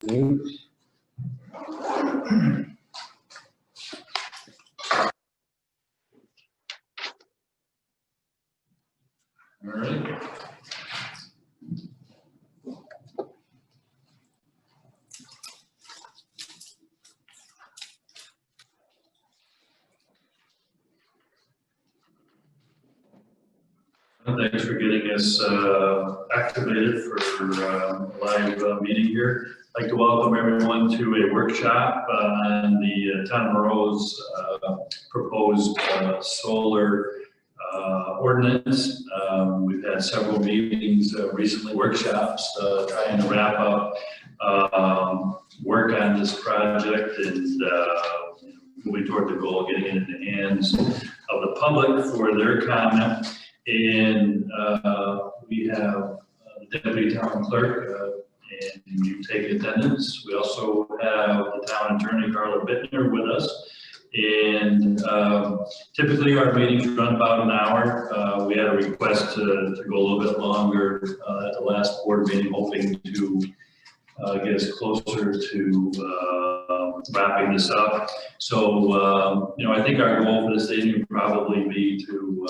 All right. Thanks for getting us activated for a live meeting here. I'd like to welcome everyone to a workshop on the Town of Monroe's proposed solar ordinance. We've had several meetings recently, workshops, trying to wrap up work on this project and moving toward the goal of getting it in the hands of the public for their comment. And we have the Deputy Town Clerk, and you take attendance. We also have the Town Attorney, Carla Bittner, with us. And typically our meetings run about an hour. We had a request to go a little bit longer at the last board meeting, hoping to get us closer to wrapping this up. So, I think our goal for this evening would probably be to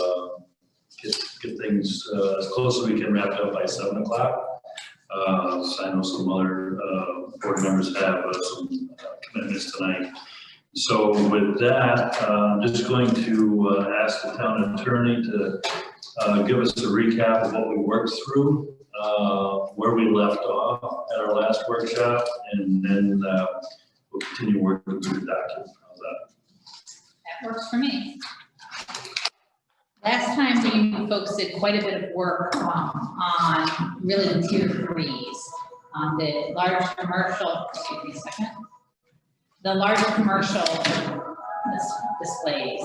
get things as close as we can wrapped up by 7 o'clock. So I know some other board members have some commitments tonight. So with that, I'm just going to ask the Town Attorney to give us a recap of what we worked through, where we left off at our last workshop, and then we'll continue working through the document. How's that? That works for me. Last time you folks did quite a bit of work on really the tier 3s, the large commercial, excuse me a second, the large commercial displays.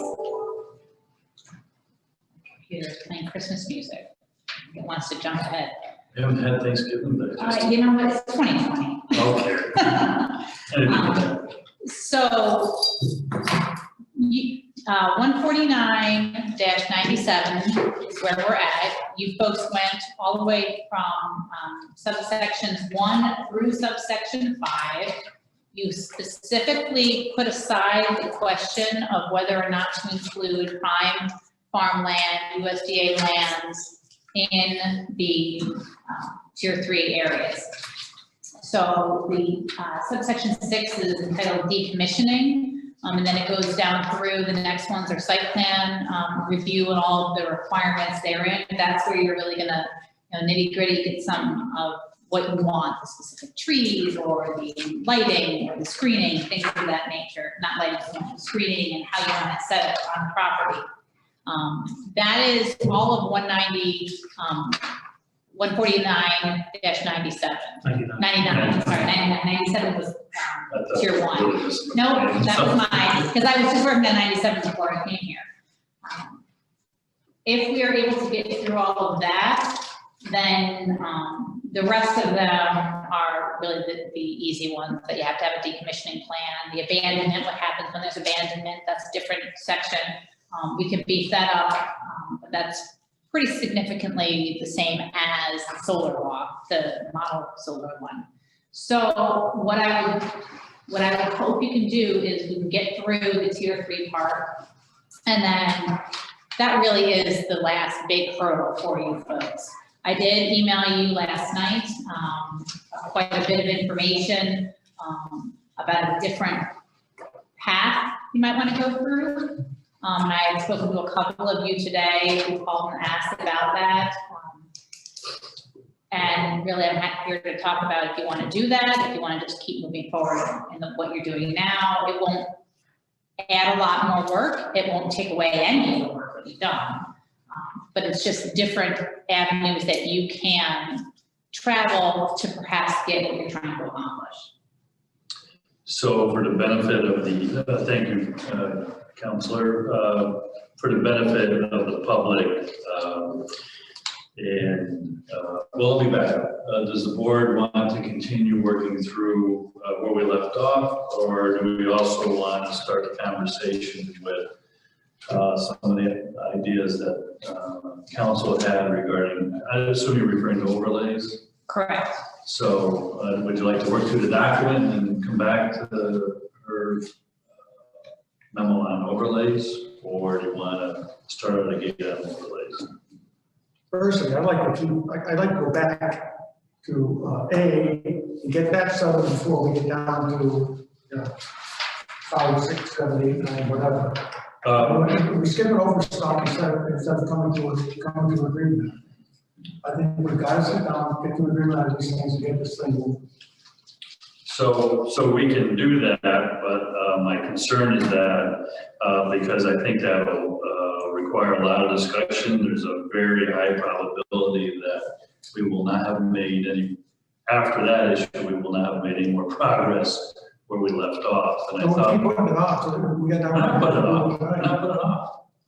Computer's playing Christmas music. It wants to jump ahead. We haven't had Thanksgiving, but you know what, it's 2020. Okay. So, 149-97 is where we're at. You folks went all the way from subsections 1 through subsection 5. You specifically put aside the question of whether or not to include prime farmland, USDA lands in the tier 3 areas. So the subsection 6 is entitled Decommissioning. And then it goes down through, the next ones are site plan review and all of the requirements therein. That's where you're really gonna nitty gritty get some of what you want, the specific trees or the lighting or the screening, things of that nature. Not lighting, screening and how you want to set it on property. That is all of 149-97. 99, sorry, 97 was tier 1. Nope, that was mine, because I was just working on 97 before I came here. If we are able to get through all of that, then the rest of them are really the easy ones, that you have to have a decommissioning plan. The abandonment, what happens when there's abandonment, that's a different section. We can beef that up, but that's pretty significantly the same as the solar law, the model solar one. So what I would hope you can do is we can get through the tier 3 part, and then that really is the last big hurdle for you folks. I did email you last night quite a bit of information about a different path you might want to go through. I've spoken to a couple of you today who called and asked about that. And really, I'm here to talk about if you want to do that, if you want to just keep moving forward in what you're doing now. It won't add a lot more work. It won't take away any of the work that you've done. But it's just different avenues that you can travel to perhaps get what you're trying to accomplish. So for the benefit of the, thank you, Counselor, for the benefit of the public, well, I'll be back. Does the board want to continue working through where we left off, or do we also want to start the conversation with some of the ideas that council had regarding, I assume you're referring to overlays? Correct. So would you like to work through the document and come back to her memo on overlays, or do you want to start it again on overlays? Personally, I'd like to go back to A and get that settled before we get down to, 5, 6, 7, 8, 9, whatever. We're skipping over stuff instead of coming to agreement. I think we've got to sit down, get to agreement on these things, and get this thing moving. So we can do that, but my concern is that because I think that will require a lot of discussion, there's a very high probability that we will not have made any, after that issue, we will not have made any more progress where we left off. And I thought, keep putting it off, so we got not put it off,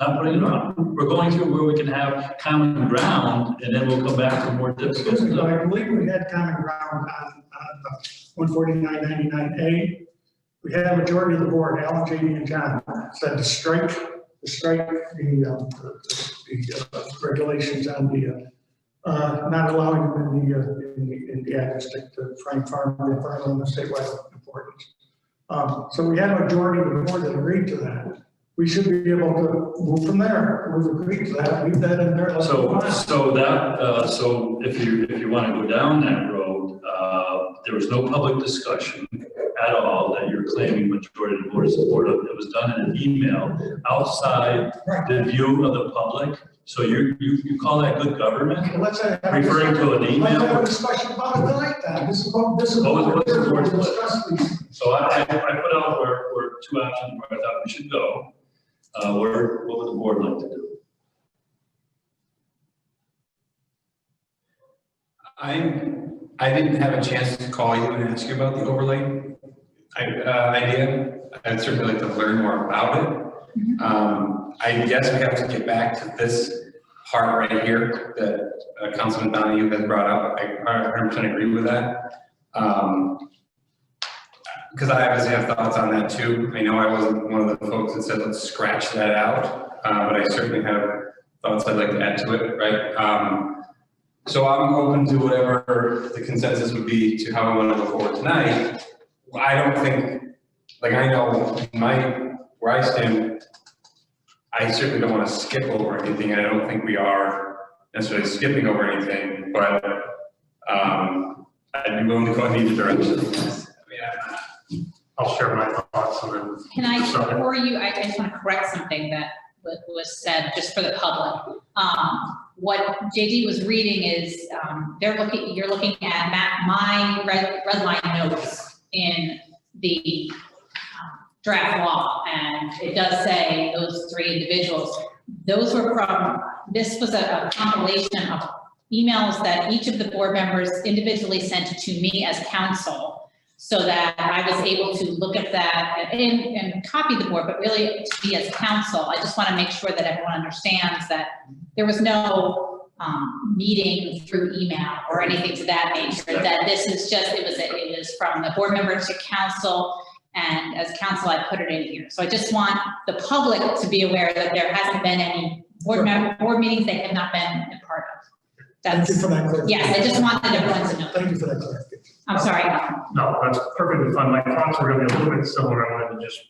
not putting it off. We're going through where we can have common ground, and then we'll come back to more difficult Excuse me, but stuff. I believe we had common ground on 149.99A. We had a majority of the board, Alan, Jamie, and John, said to strike the regulations on the not allowing them in the ag district to Frank Farm and the statewide importance. So we had a majority of the board that agreed to that. We should be able to move from there. We've agreed to that. Leave that in there. So if you want to go down that road, there was no public discussion at all that you're claiming majority of the board support of. It was done in an email outside the view of the public. So you call that good government? Well, let's have Referring to an email? Let's have a discussion about it tonight then. This is what the board's discuss these. So I put out where two options where I thought we should go. What would the board like to do? I didn't have a chance to call you and ask you about the overlay idea. I'd certainly like to learn more about it. I guess we have to get back to this part right here that Councilman Donahue has brought up. I 100% agree with that. Because I obviously have thoughts on that too. I know I wasn't one of the folks that said let's scratch that out, but I certainly have thoughts I'd like to add to it, right? So I'm open to whatever the consensus would be to how we want to go forward tonight. I don't think, like I know where I stand, I certainly don't want to skip over anything, and I don't think we are necessarily skipping over anything, but I'd be willing to go in either direction. I'll share my thoughts and then. Can I, before you, I just want to correct something that was said just for the public. What JD was reading is you're looking at my red line notes in the draft law, and it does say those 3 individuals. Those were this was a compilation of emails that each of the board members individually sent to me as counsel, so that I was able to look at that and copy the board, but really to be as counsel. I just want to make sure that everyone understands that there was no meeting through email or anything to that nature, that this is just, it was from the board member to counsel, and as counsel I put it in here. So I just want the public to be aware that there hasn't been any board meetings they have not been a part of. Thank you for that clarification. Yes, I just wanted everyone to know. Thank you for that clarification. I'm sorry. No, that's perfectly fine. My thoughts are going to be a little bit similar. I wanted to just,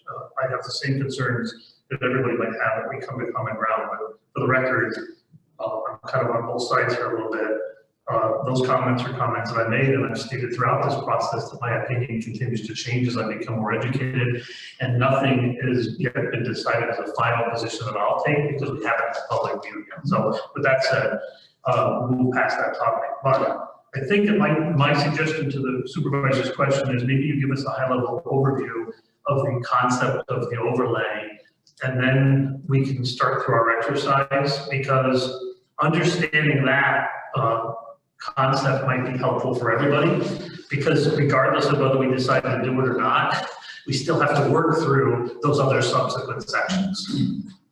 I have the same concerns that everybody might have when we come to common ground, but for the record, I'm kind of on both sides here a little bit. Those comments are comments that I made, and I've stated throughout this process that my opinion continues to change as I become more educated, and nothing has yet been decided as a final position that I'll take because we haven't had a public view yet. So with that said, we'll move past that topic. But I think that my suggestion to the supervisor's question is maybe you give us a high-level overview of the concept of the overlay, and then we can start through our exercise, because understanding that concept might be helpful for everybody, because regardless of whether we decide to do it or not, we still have to work through those other subsequent sections.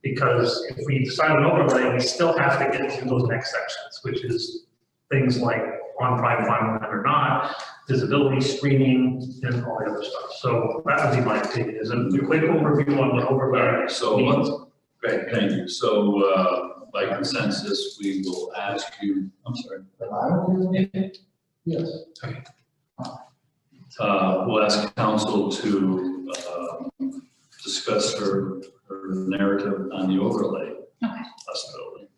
Because if we decide on overlay, we still have to get through those next sections, which is things like on prime farmland or not, visibility, screening, and all the other stuff. So that would be my opinion. Is a quick overview on what overlay. So let's, great, thank you. So by consensus, we will ask you, I'm sorry. Yes. We'll ask council to discuss her narrative on the overlay Okay. possibility.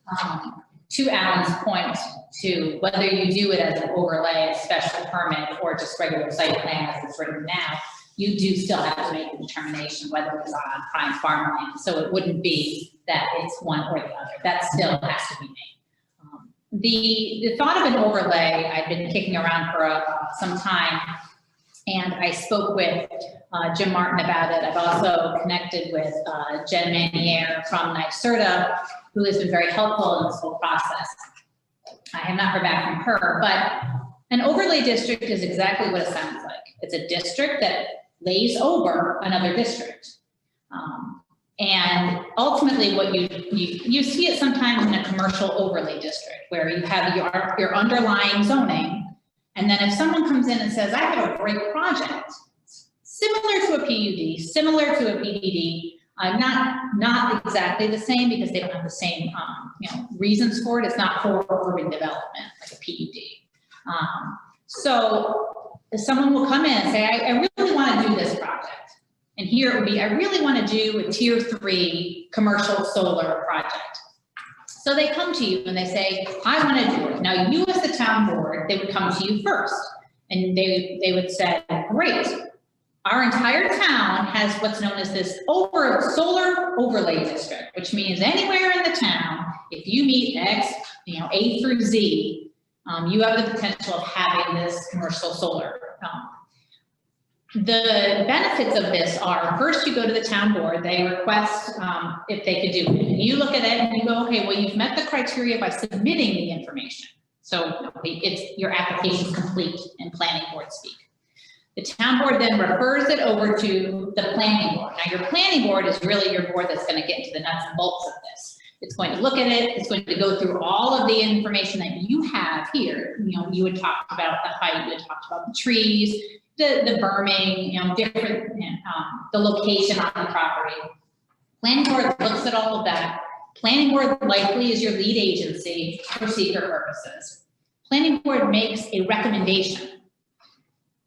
To Alan's point, to whether you do it as an overlay, a special permit, or just regular site plan as it's written now, you do still have to make the determination whether it's on prime farmland. So it wouldn't be that it's one or the other. That still has to be made. The thought of an overlay, I've been kicking around for some time, and I spoke with Jim Martin about it. I've also connected with Jen Manier from NYSERDA, who has been very helpful in this whole process. I have not heard back from her, but an overlay district is exactly what it sounds like. It's a district that lays over another district. And ultimately what you see it sometimes in a commercial overlay district where you have your underlying zoning. And then if someone comes in and says, I have a great project, similar to a PUD, similar to a PDD, not exactly the same because they don't have the same reasons for it. It's not for urban development like a PUD. So someone will come in and say, I really want to do this project. And here it would be, I really want to do a tier 3 commercial solar project. So they come to you and they say, I want to do it. Now you as the town board, they would come to you first and they would say, great. Our entire town has what's known as this solar overlay district, which means anywhere in the town, if you meet X, A through Z, you have the potential of having this commercial solar. The benefits of this are, first you go to the town board, they request if they could do it. And you look at it and you go, okay, well, you've met the criteria by submitting the information. So your application is complete in planning board speak. The town board then refers it over to the planning board. Now your planning board is really your board that's going to get into the nuts and bolts of this. It's going to look at it. It's going to go through all of the information that you have here. You would talk about the height, you would talk about the trees, the berming, different, the location on the property. Planning board looks at all of that. Planning board likely is your lead agency for seeker purposes. Planning board makes a recommendation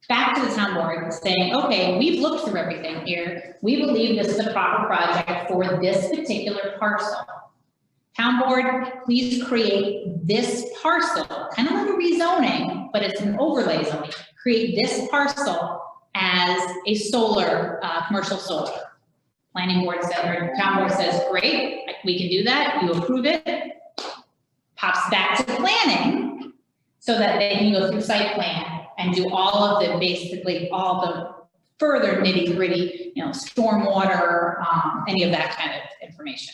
back to the town board saying, okay, we've looked through everything here. We believe this is a proper project for this particular parcel. Town board, please create this parcel, kind of like a rezoning, but it's an overlay zoning. Create this parcel as a solar, commercial solar. Planning board says, or town board says, great, we can do that. You approve it, pops back to planning so that they can go through site plan and do all of the, basically all the further nitty gritty, stormwater, any of that kind of information.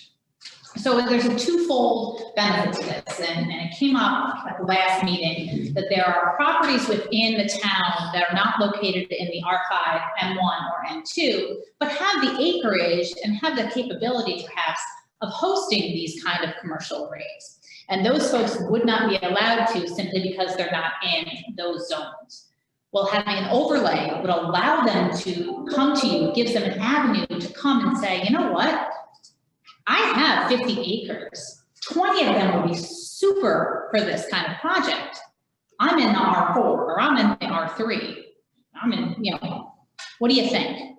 So there's a twofold benefit to this, and it came up at the last meeting that there are properties within the town that are not located in the R5, M1, or M2, but have the acreage and have the capability perhaps of hosting these kind of commercial arrays. And those folks would not be allowed to simply because they're not in those zones. Well, having an overlay would allow them to come to you, gives them an avenue to come and say, you know what? I have 50 acres. 20 of them would be super for this kind of project. I'm in the R4 or I'm in the R3. I'm in, what do you think?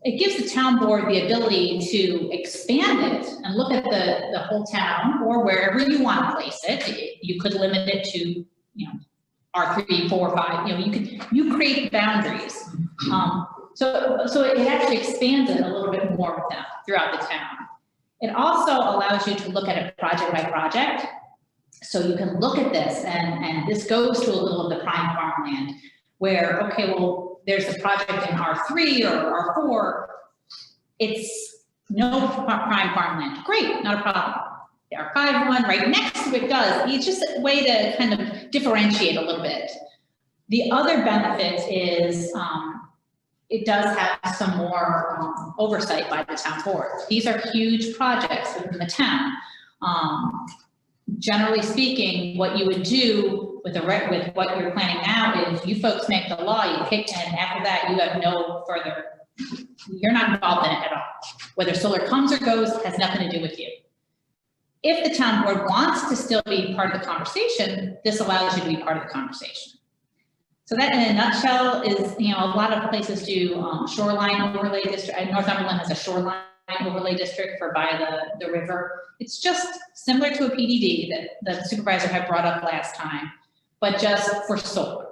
It gives the town board the ability to expand it and look at the whole town or wherever you want to place it. You could limit it to, R3, 4, 5, you create boundaries. So it actually expands it a little bit more with them throughout the town. It also allows you to look at it project by project. So you can look at this and this goes to a little of the prime farmland where, okay, well, there's a project in R3 or R4. It's no prime farmland. Great, not a problem. The R5 one right next to it does. It's just a way to kind of differentiate a little bit. The other benefit is it does have some more oversight by the town board. These are huge projects within the town. Generally speaking, what you would do with what you're planning now is you folks make the law, you kick, and after that you have no further, you're not involved in it at all. Whether solar comes or goes has nothing to do with you. If the town board wants to still be part of the conversation, this allows you to be part of the conversation. So that in a nutshell is, you know, a lot of places do shoreline overlay district. Northumberland has a shoreline overlay district for by the river. It's just similar to a PDD that the supervisor had brought up last time, but just for solar.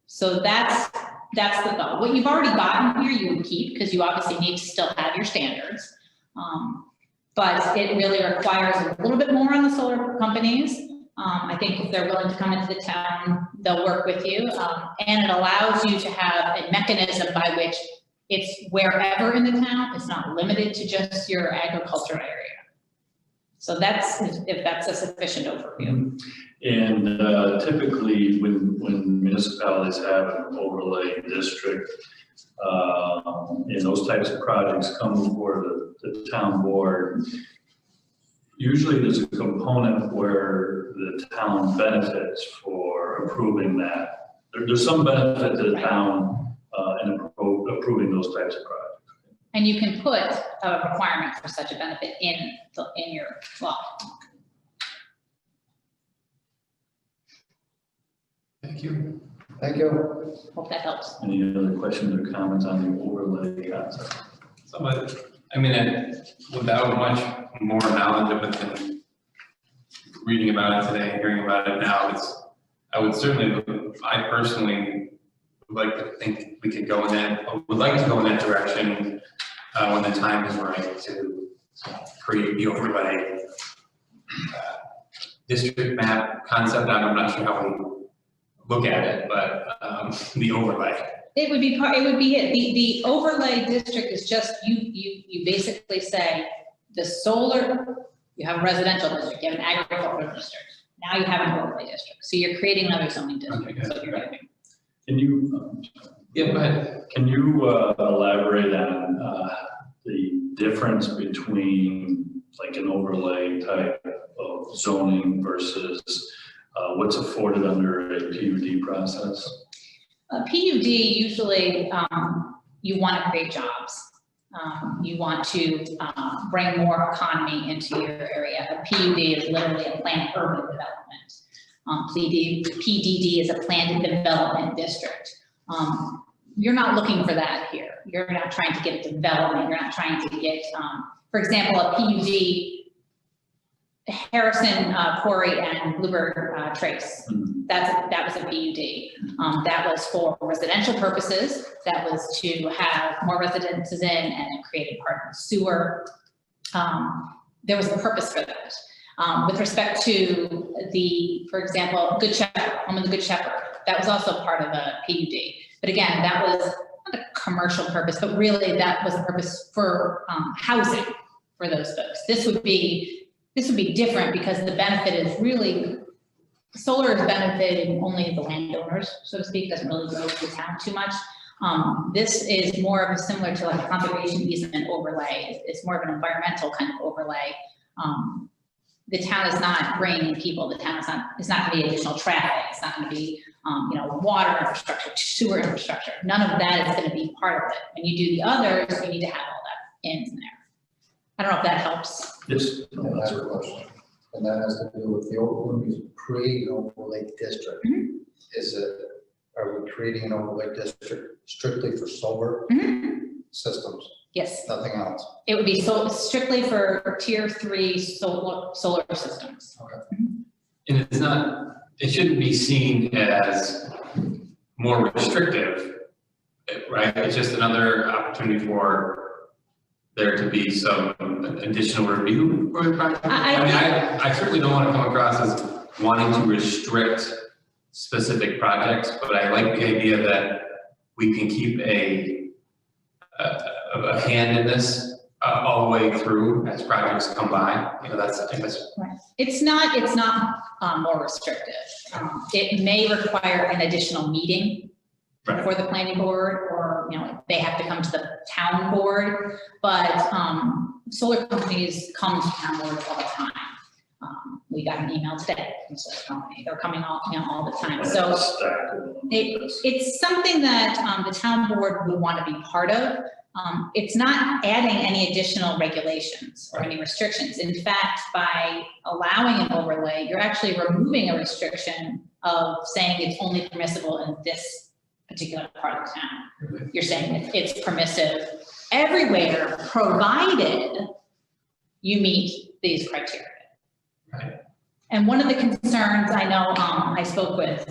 So that's the thought. What you've already gotten here, you would keep, because you obviously need to still have your standards. But it really requires a little bit more on the solar companies. I think if they're willing to come into the town, they'll work with you. And it allows you to have a mechanism by which it's wherever in the town. It's not limited to just your agriculture area. So that's, if that's a sufficient overview. And typically when municipalities have an overlay district, and those types of projects come before the town board, usually there's a component where the town benefits for approving that. There's some benefit to the town in approving those types of projects. And you can put a requirement for such a benefit in your law. Thank you. Thank you. Hope that helps. Any other questions or comments on the overlay concept? So, but, I mean, without much more knowledge of it than reading about it today, hearing about it now, I personally would like to think we could go in that, would like to go in that direction when the time is right to create the overlay district map concept. I'm not sure how we look at it, but the overlay. It would be the overlay district is just, you basically say the solar, you have a residential district, you have an agricultural district. Now you have an overlay district. So you're creating another zoning district. Okay, So you're doing. Can you, Yeah, go ahead. can you elaborate on the difference between like an overlay type of zoning versus what's afforded under a PUD process? A PUD usually, you want to create jobs. You want to bring more economy into your area. A PUD is literally a planned urban development. PDD is a planned development district. You're not looking for that here. You're not trying to get development. You're not trying to get, for example, a PUD, Harrison Quarry and Bluebird Trace. That was a PUD. That was for residential purposes. That was to have more residences in and create a part of the sewer. There was a purpose for that. With respect to for example, Good Shepherd, Home of the Good Shepherd, that was also part of a PUD. But again, that was not a commercial purpose, but really that was a purpose for housing for those folks. This would be different because the benefit is really, solar is benefiting only the landowners, so to speak, doesn't really go to the town too much. This is more of a similar to like a conservation easement overlay. It's more of an environmental kind of overlay. The town is not bringing people. The town is not going to be additional traffic. It's not going to be, water infrastructure, sewer infrastructure. None of that is going to be part of it. When you do the others, you need to have all that in there. I don't know if that helps. Yes. And that's a question, and that has to do with when we create an overlay district. Are we creating an overlay district strictly for solar systems? Yes, Nothing else? it would be strictly for tier 3 solar systems. Okay. And it shouldn't be seen as more restrictive, right? It's just another opportunity for there to be some additional review for the project. I certainly don't want to come across as wanting to restrict specific projects, but I like the idea that we can keep a hand in this all the way through as projects come by. I think that's Right. It's not more restrictive. It may require an additional meeting Right. for the planning board, or they have to come to the town board. But solar companies come to town boards all the time. We got an email today from a solar company. They're coming all the time. So it's something that the town board would want to be part of. It's not adding any additional regulations or any restrictions. In fact, by allowing an overlay, you're actually removing a restriction of saying it's only permissible in this particular part of town. You're saying it's permissive everywhere, provided you meet these criteria. Right. And one of the concerns, I know, I spoke with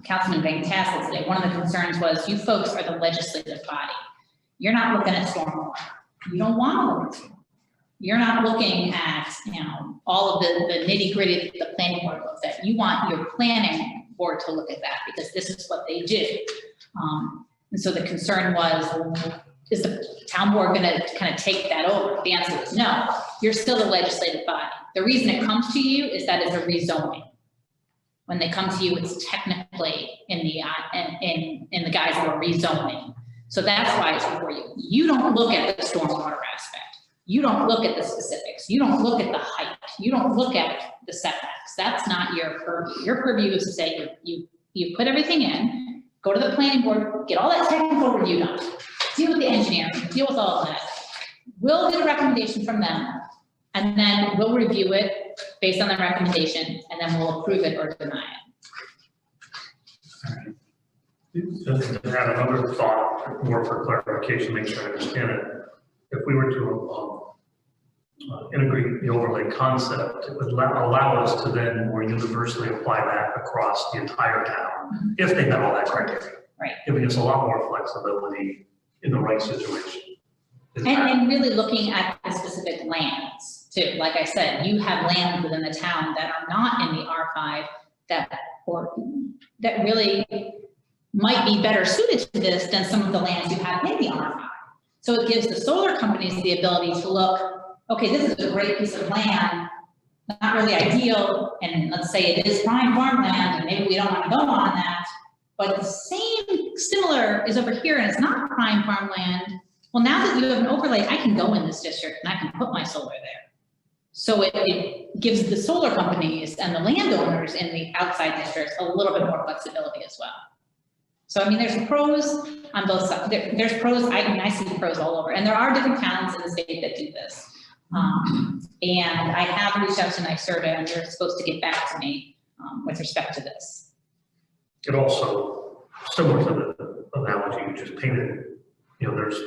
Councilman Van Tassel today, one of the concerns was you folks are the legislative body. You're not looking at stormwater. You don't want to look at stormwater. You're not looking at, all of the nitty gritty that the planning board looks at. You want your planning board to look at that because this is what they do. And so the concern was, is the town board going to kind of take that over? The answer is no. You're still the legislative body. The reason it comes to you is that it's a rezoning. When they come to you, it's technically in the guise of a rezoning. So that's why it's before you. You don't look at the stormwater aspect. You don't look at the specifics. You don't look at the height. You don't look at the setbacks. That's not your purview. Your purview is to say you put everything in, go to the planning board, get all that technical review done, deal with the engineering, deal with all of that. We'll get a recommendation from them, and then we'll review it based on the recommendation, and then we'll approve it or deny it. Just to add another thought, more for clarification, make sure I understand it. If we were to integrate the overlay concept, it would allow us to then more universally apply that across the entire town, if they have all that criteria. Right. Giving us a lot more flexibility in the right situation. And really looking at the specific lands too. Like I said, you have lands within the town that are not in the R5 that really might be better suited to this than some of the lands you have in the R5. So it gives the solar companies the ability to look, okay, this is a great piece of land, not really ideal, and let's say it is prime farmland, and maybe we don't want to go on that, but the same, similar is over here, and it's not prime farmland. Well, now that you have an overlay, I can go in this district and I can put my solar there. So it gives the solar companies and the landowners in the outside districts a little bit more flexibility as well. So, I mean, there's pros on both sides. There's pros, I see pros all over. And there are different towns in the state that do this. And I have reached out to NYSERDA, and they're supposed to get back to me with respect to this. It also, similar to the analogy you just painted, there's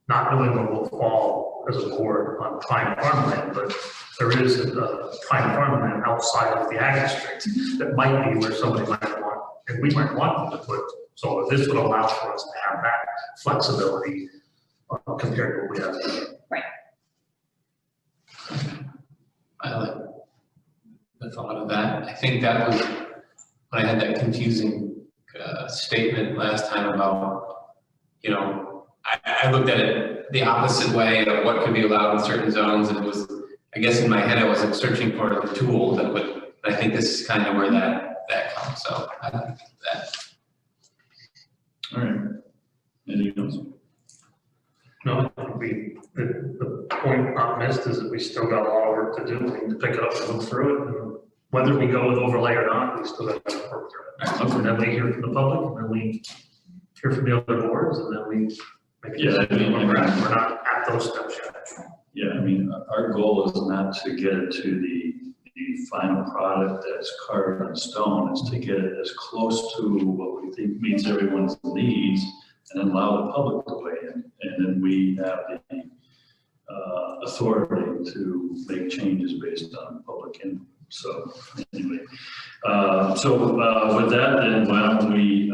not knowing what will fall as a board on prime farmland, but there is a prime farmland outside of the ag district that might be where somebody might want, and we might want them to put solar. This would allow for us to have that flexibility compared to what we have today. Right. I like the thought of that. I think that was when I had that confusing statement last time about, I looked at it the opposite way of what could be allowed in certain zones, and it was, I guess in my head, I wasn't searching for the tool that would, I think this is kind of where that comes. So I like that. All right. Anything else? No, I think the point not missed is that we still got a lot of work to do. We need to pick it up and move through it. And whether we go with overlay or not, we still got to work through it. And then we hear from the public, and then we hear from the other boards, and then we make a decision. We're not at those steps yet. Yeah, I mean, our goal is not to get it to the final product that's carved in stone. It's to get it as close to what we think meets everyone's needs, and then allow the public to weigh in. And then we have the authority to make changes based on public input. So anyway, with that, then why don't we,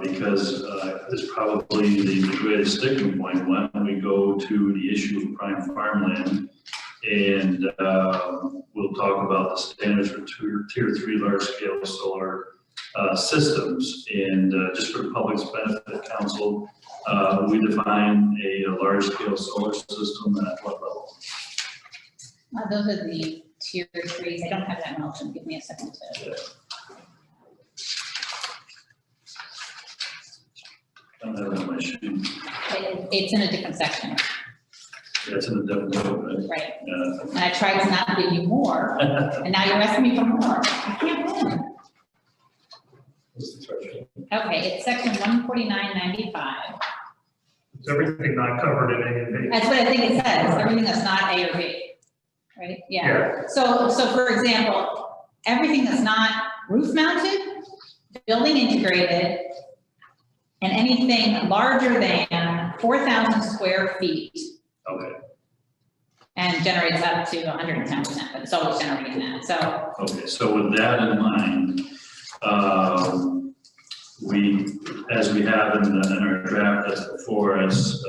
because it's probably the greatest sticking point, why don't we go to the issue of prime farmland, and we'll talk about the standards for tier 3 large scale solar systems. And just for the public's benefit, council, we define a large scale solar system at what level? Those are the tier 3s. I don't have that motion. Give me a second to. I don't have it on my sheet. It's in a different section. Yeah, it's in the definition, right? Right. Yeah. And I tried to not give you more, and now you're asking me for more. I can't win. What's the threshold? Okay, it's section 149.95. Is everything not covered in A and B? That's what I think it says, everything that's not A or B, right? Yeah. So for example, everything that's not roof mounted, building integrated, and anything larger than 4,000 square feet Okay, and generates up to 110%, but it's always generating that, so. okay, so with that in mind, as we have in our draft that's before us,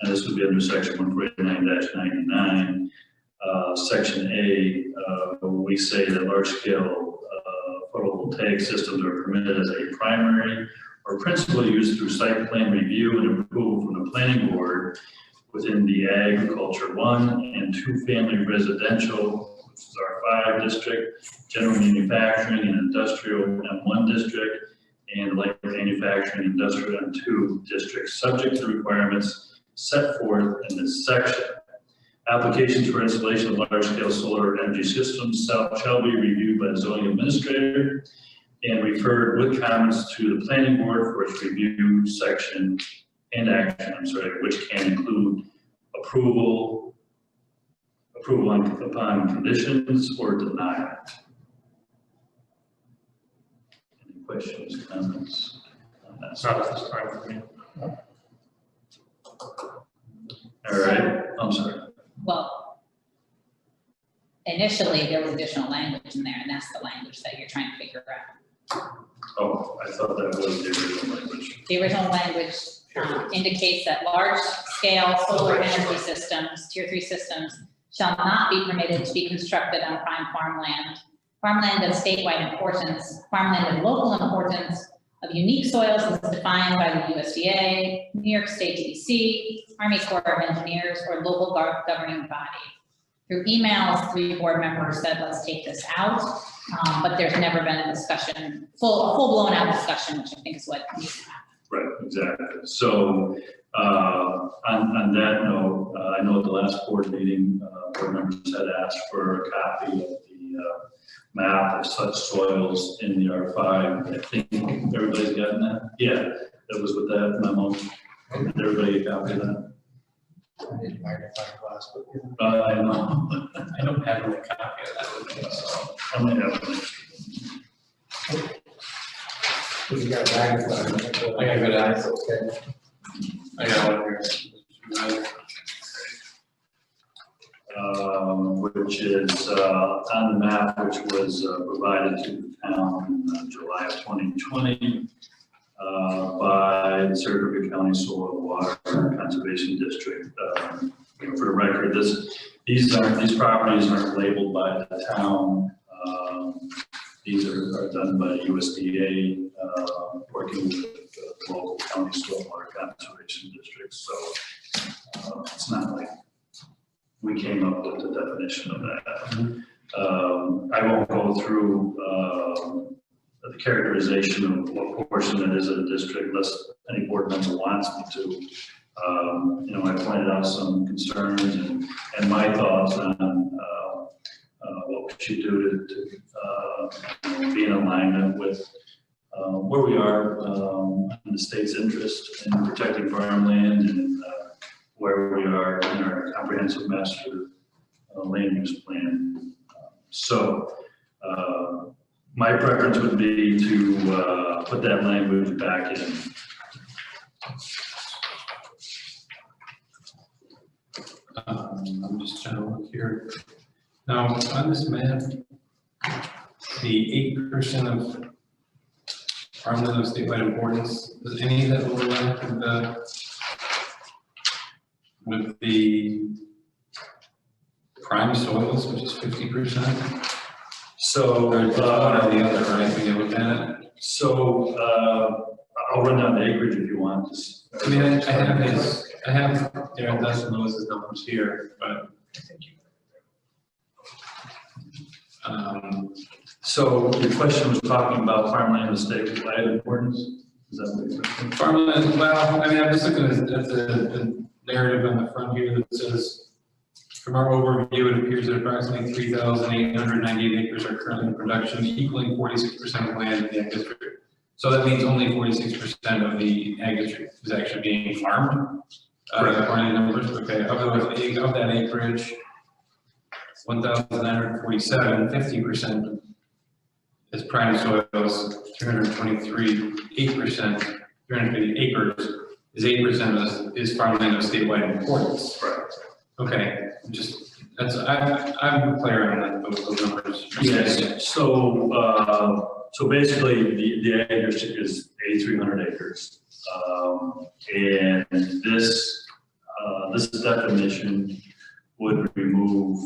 and this would be under section 149-99, section A, we say that large-scale photovoltaic systems are permitted as a primary or principal use through site plan review and approval from the planning board within the agriculture 1 and 2 family residential, which is R5 district, general manufacturing and industrial M1 district, and light manufacturing industrial M2 district, subject to the requirements set forth in this section. Applications for installation of large-scale solar energy systems shall be reviewed by the zoning administrator and referred with comments to the planning board for its review section and action, which can include approval upon conditions or denial. Any questions, comments on that? Not at this time for me. All right, I'm sorry. Well, initially, there was additional language in there, and that's the language that you're trying to figure out. Oh, I thought that was the original language. The original language indicates that large-scale solar energy systems, tier 3 systems, shall not be permitted to be constructed on prime farmland, farmland of statewide importance, farmland of local importance, of unique soils as defined by the USDA, New York State DEC, Army Corps of Engineers, or local governing body. Through emails, 3 board members said, let's take this out, but there's never been a discussion, a full blown out discussion, which I think is what needs to happen. Right, exactly. So on that note, I know at the last board meeting, board members had asked for a copy of the map of such soils in the R5. I think everybody's gotten that? Yeah, that was with that memo. Did everybody get a copy of that? I need a magnifying glass, but. I know. I don't have a copy of that. I only have one. If you got a magnifying. I got good eyes. Okay. I got one here. Which is on the map, which was provided to the town in July of 2020 by the Saratoga County Soil and Water Conservation District. For the record, these properties aren't labeled by the town. These are done by USDA, working with the local county soil and water conservation districts. So it's not like we came up with the definition of that. I won't go through the characterization of what portion it is of the district unless any board member wants me to. I pointed out some concerns and my thoughts on what we should do to be in alignment with where we are in the state's interest in protecting farmland and where we are in our comprehensive master land use plan. So my preference would be to put that language back in. I'm just trying to look here. Now, on this map, the 8% of farmland of statewide importance, does any of that overlap with the prime soils, which is 50%? So, Or one or the other, right, when you look at it? So I'll run down the acreage if you want. I mean, I have Darren Dustin Lewis's numbers here, but. So your question was talking about farmland of statewide importance? Is that what you're saying? Farmland, well, I mean, I'm just looking at the narrative on the front here that says, from our overview, it appears that approximately 3,898 acres are currently in production, equaling 46% of land in the ag district. So that means only 46% of the ag district is actually being farmed? According to numbers, okay, of that acreage, 1,947, 50% is prime soils, 323, 8%, 350 acres is 8% is farmland of statewide importance. Right. Okay, I'm clear on those numbers. Yes, so basically, the ag district is 8,300 acres. And this definition would remove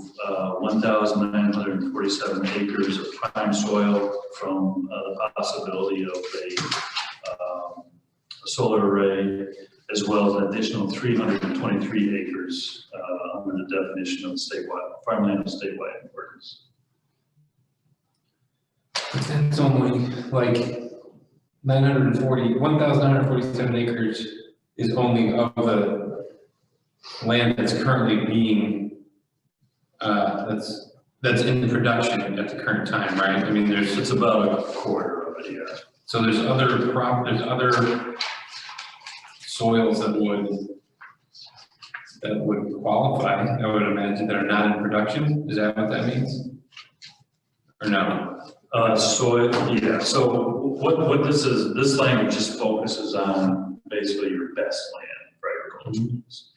1,947 acres of prime soil from the possibility of a solar array, as well as an additional 323 acres under the definition of statewide, farmland of statewide importance. It's only like 1,947 acres is only of the land that's currently being, that's in production at the current time, right? I mean, It's about a quarter of it, yeah. so there's other soils that would qualify, I would imagine, that are not in production. Is that what that means? Or no? Soil, yeah, so what this is, this language just focuses on basically your best land for agriculture use.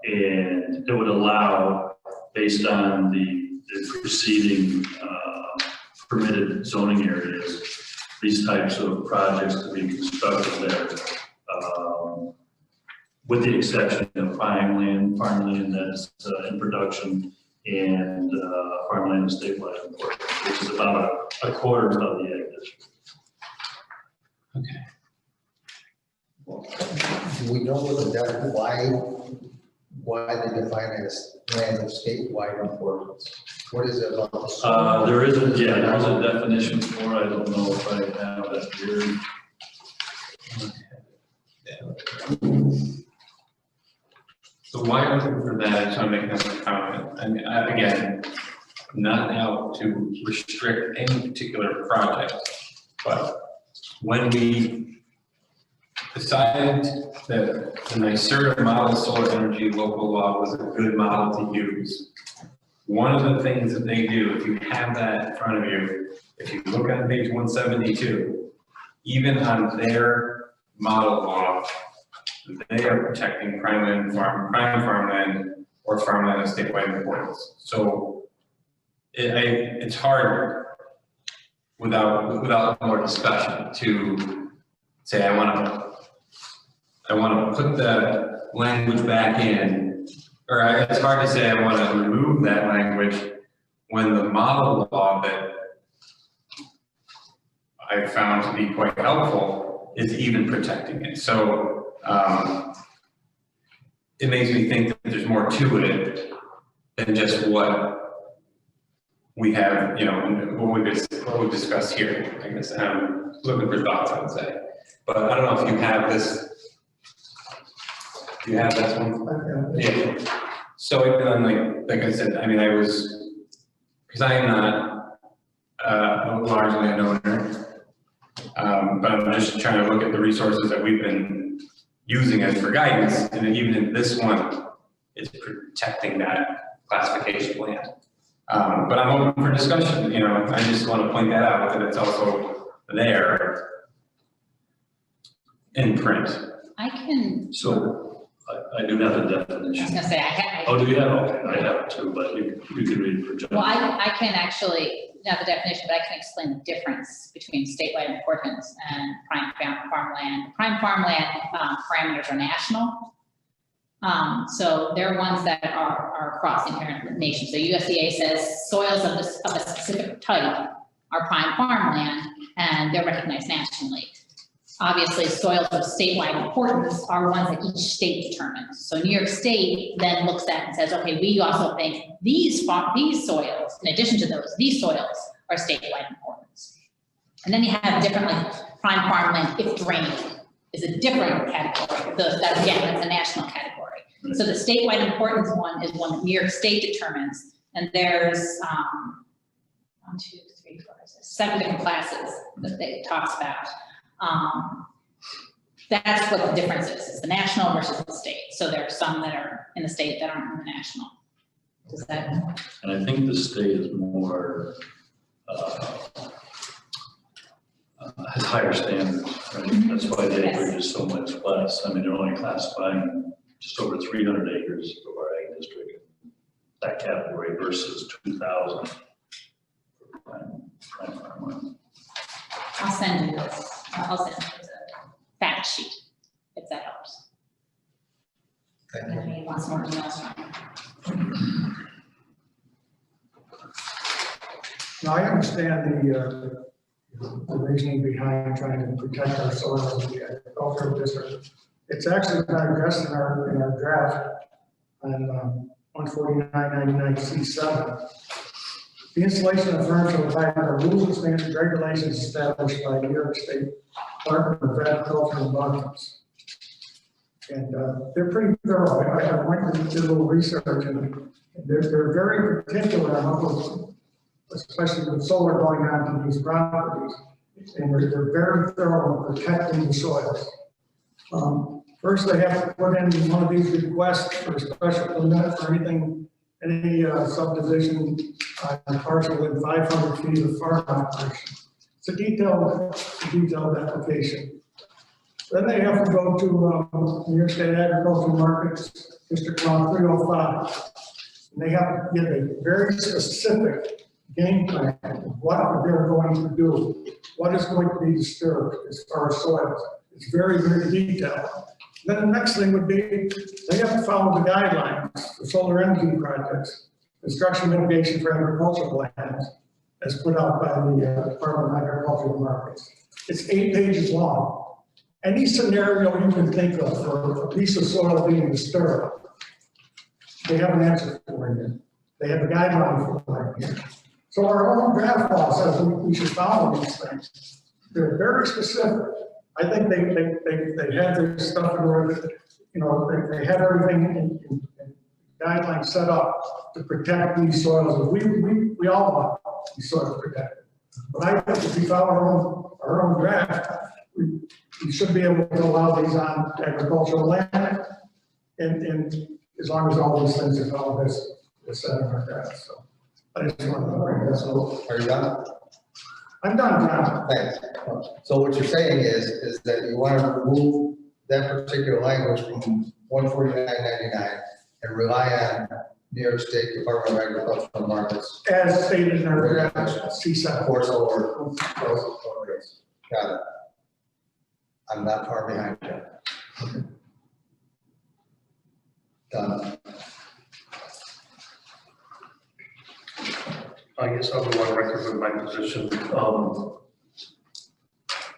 And it would allow, based on the preceding permitted zoning areas, these types of projects to be constructed there. With the exception of farmland that's in production, and farmland is statewide importance, which is about a quarter of the ag district. Okay. Do we know why they define it as land of statewide importance? What is it about the soil? There's a definition for it. I don't know if I have that here. So why I'm looking for that, I just want to make another comment. I mean, again, not out to restrict any particular project, but when we decided that the NYSERDA model solar energy local law was a good model to use, one of the things that they do, if you have that in front of you, if you look on page 172, even on their model law, they are protecting prime farmland or farmland of statewide importance. So it's hard without more discussion to say I want to put the language back in, or it's hard to say I want to remove that language when the model law that I found to be quite helpful is even protecting it. So it makes me think that there's more to it than just what we have, what we've discussed here. I guess I'm looking for thoughts, I would say. But I don't know if you have this. Do you have this one? Yeah. So even like I said, I mean, because I am not a large landowner, but I'm just trying to look at the resources that we've been using as for guidance, and even in this one, it's protecting that classification land. But I'm open for discussion, I just want to point that out, that it's also there in print. So I do have a I was definition. gonna say, I Oh, do you have? Okay, I have it too, but you can read it for John. well, I can actually, not the definition, but I can explain the difference between statewide importance and prime farmland. Prime farmland parameters are national. So they're ones that are across the entire nation. So USDA says soils of a specific type are prime farmland, and they're recognized nationally. Obviously, soils of statewide importance are ones that each state determines. So New York State then looks at and says, okay, we also think these soils, in addition to those, these soils are statewide importance. And then you have different, like prime farmland, if drained, is a different category. That's a national category. So the statewide importance one is one that New York State determines. And there's 1, 2, 3, 4, 6, seven different classes that it talks about. That's what the difference is the national versus the state. So there are some that are in the state that aren't in the national. Does that? And I think the state is more, has higher standards, right? That's why the acreage is so much less. I mean, they're only classifying just over 300 acres for our ag district, that category versus 2,000 for prime farmland. I'll send you this. I'll send you the fact sheet, if that helps. Thank And you. if you want some more details from Now, I understand the reasoning behind trying to protect our soil in the agricultural district. It's actually not addressed in our draft on 149.99C7. The installation of firms will apply the rules and standards regulations established by New York State Department of Agriculture and Markets. And they're pretty thorough. I went and did a little research, and they're very particular on what was, especially with solar going on to these properties. And they're very thorough in protecting the soils. First, they have to put in one of these requests for a special permit for anything, any subdivision on parcel within 500 feet of farm operation. It's a detailed application. Then they have to go to New York State Agricultural Markets, District Law 305. And they have to give a very specific game plan of what they're going to do, what is going to be disturbed as far as soils. It's very, very detailed. Then the next thing would be, they have to follow the guidelines for solar energy projects, construction mitigation for agricultural lands, as put out by the Department of Agricultural Markets. It's 8 pages long. Any scenario you can think of for a piece of soil being disturbed, they have an answer for it. They have a guideline for it. So our own draft law says we should follow these things. They're very specific. I think they have their stuff in order, you know, they have everything in guidelines set up to protect these soils. We all want these soils protected. But I think if we follow our own draft, we should be able to allow these on agricultural land, and as long as all these things are followed as set in our draft. So I just want to bring this up. Are you done? I'm done, John. Thanks. So what you're saying is that you want to remove that particular language from 149.99 and rely on New York State Department of Agriculture and Markets. As stated in our draft, C7. For solar. Got it. I'm not far behind you. Done. I guess I'll go on record with my position.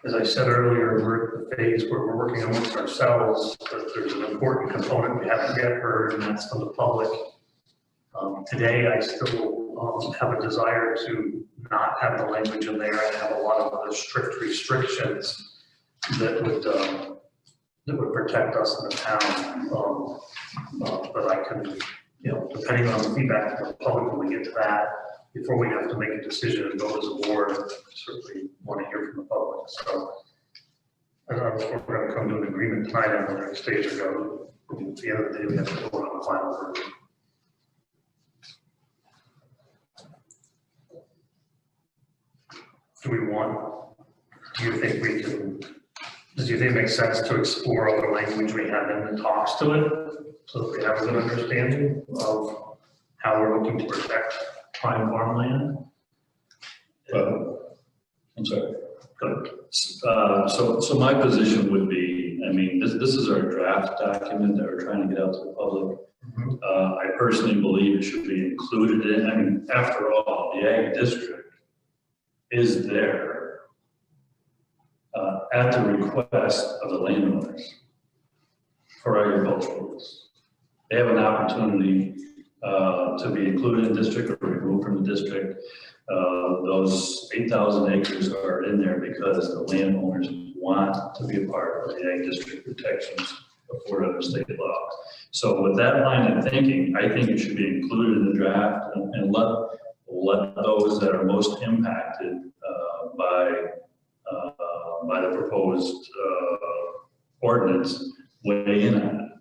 As I said earlier, we're at the phase where we're working amongst ourselves, but there's an important component we haven't yet heard, and that's from the public. Today, I still have a desire to not have the language in there and have a lot of other strict restrictions that would protect us in the town. But I can, you know, depending on the feedback from the public when we get to that, before we have to make a decision and go as a board, certainly want to hear from the public. So I don't know if we're going to come to an agreement tonight on the next stage or go. At the end of the day, we have to vote on the final version. Do you think we can, do you think it makes sense to explore other language we have in that talks to it so that we have a good understanding of how we're looking to protect Prime farmland. I'm sorry. good? So my position would be, I mean, this is our draft document that we're trying to get out to the public. Mhm. I personally believe it should be included in, I mean, after all, the ag district is there at the request of the landowners for agricultural use. They have an opportunity to be included in the district or removed from the district. Those 8,000 acres are in there because the landowners want to be a part of the ag district protections afforded under state law. So with that line of thinking, I think it should be included in the draft and let those that are most impacted by the proposed ordinance, weigh in on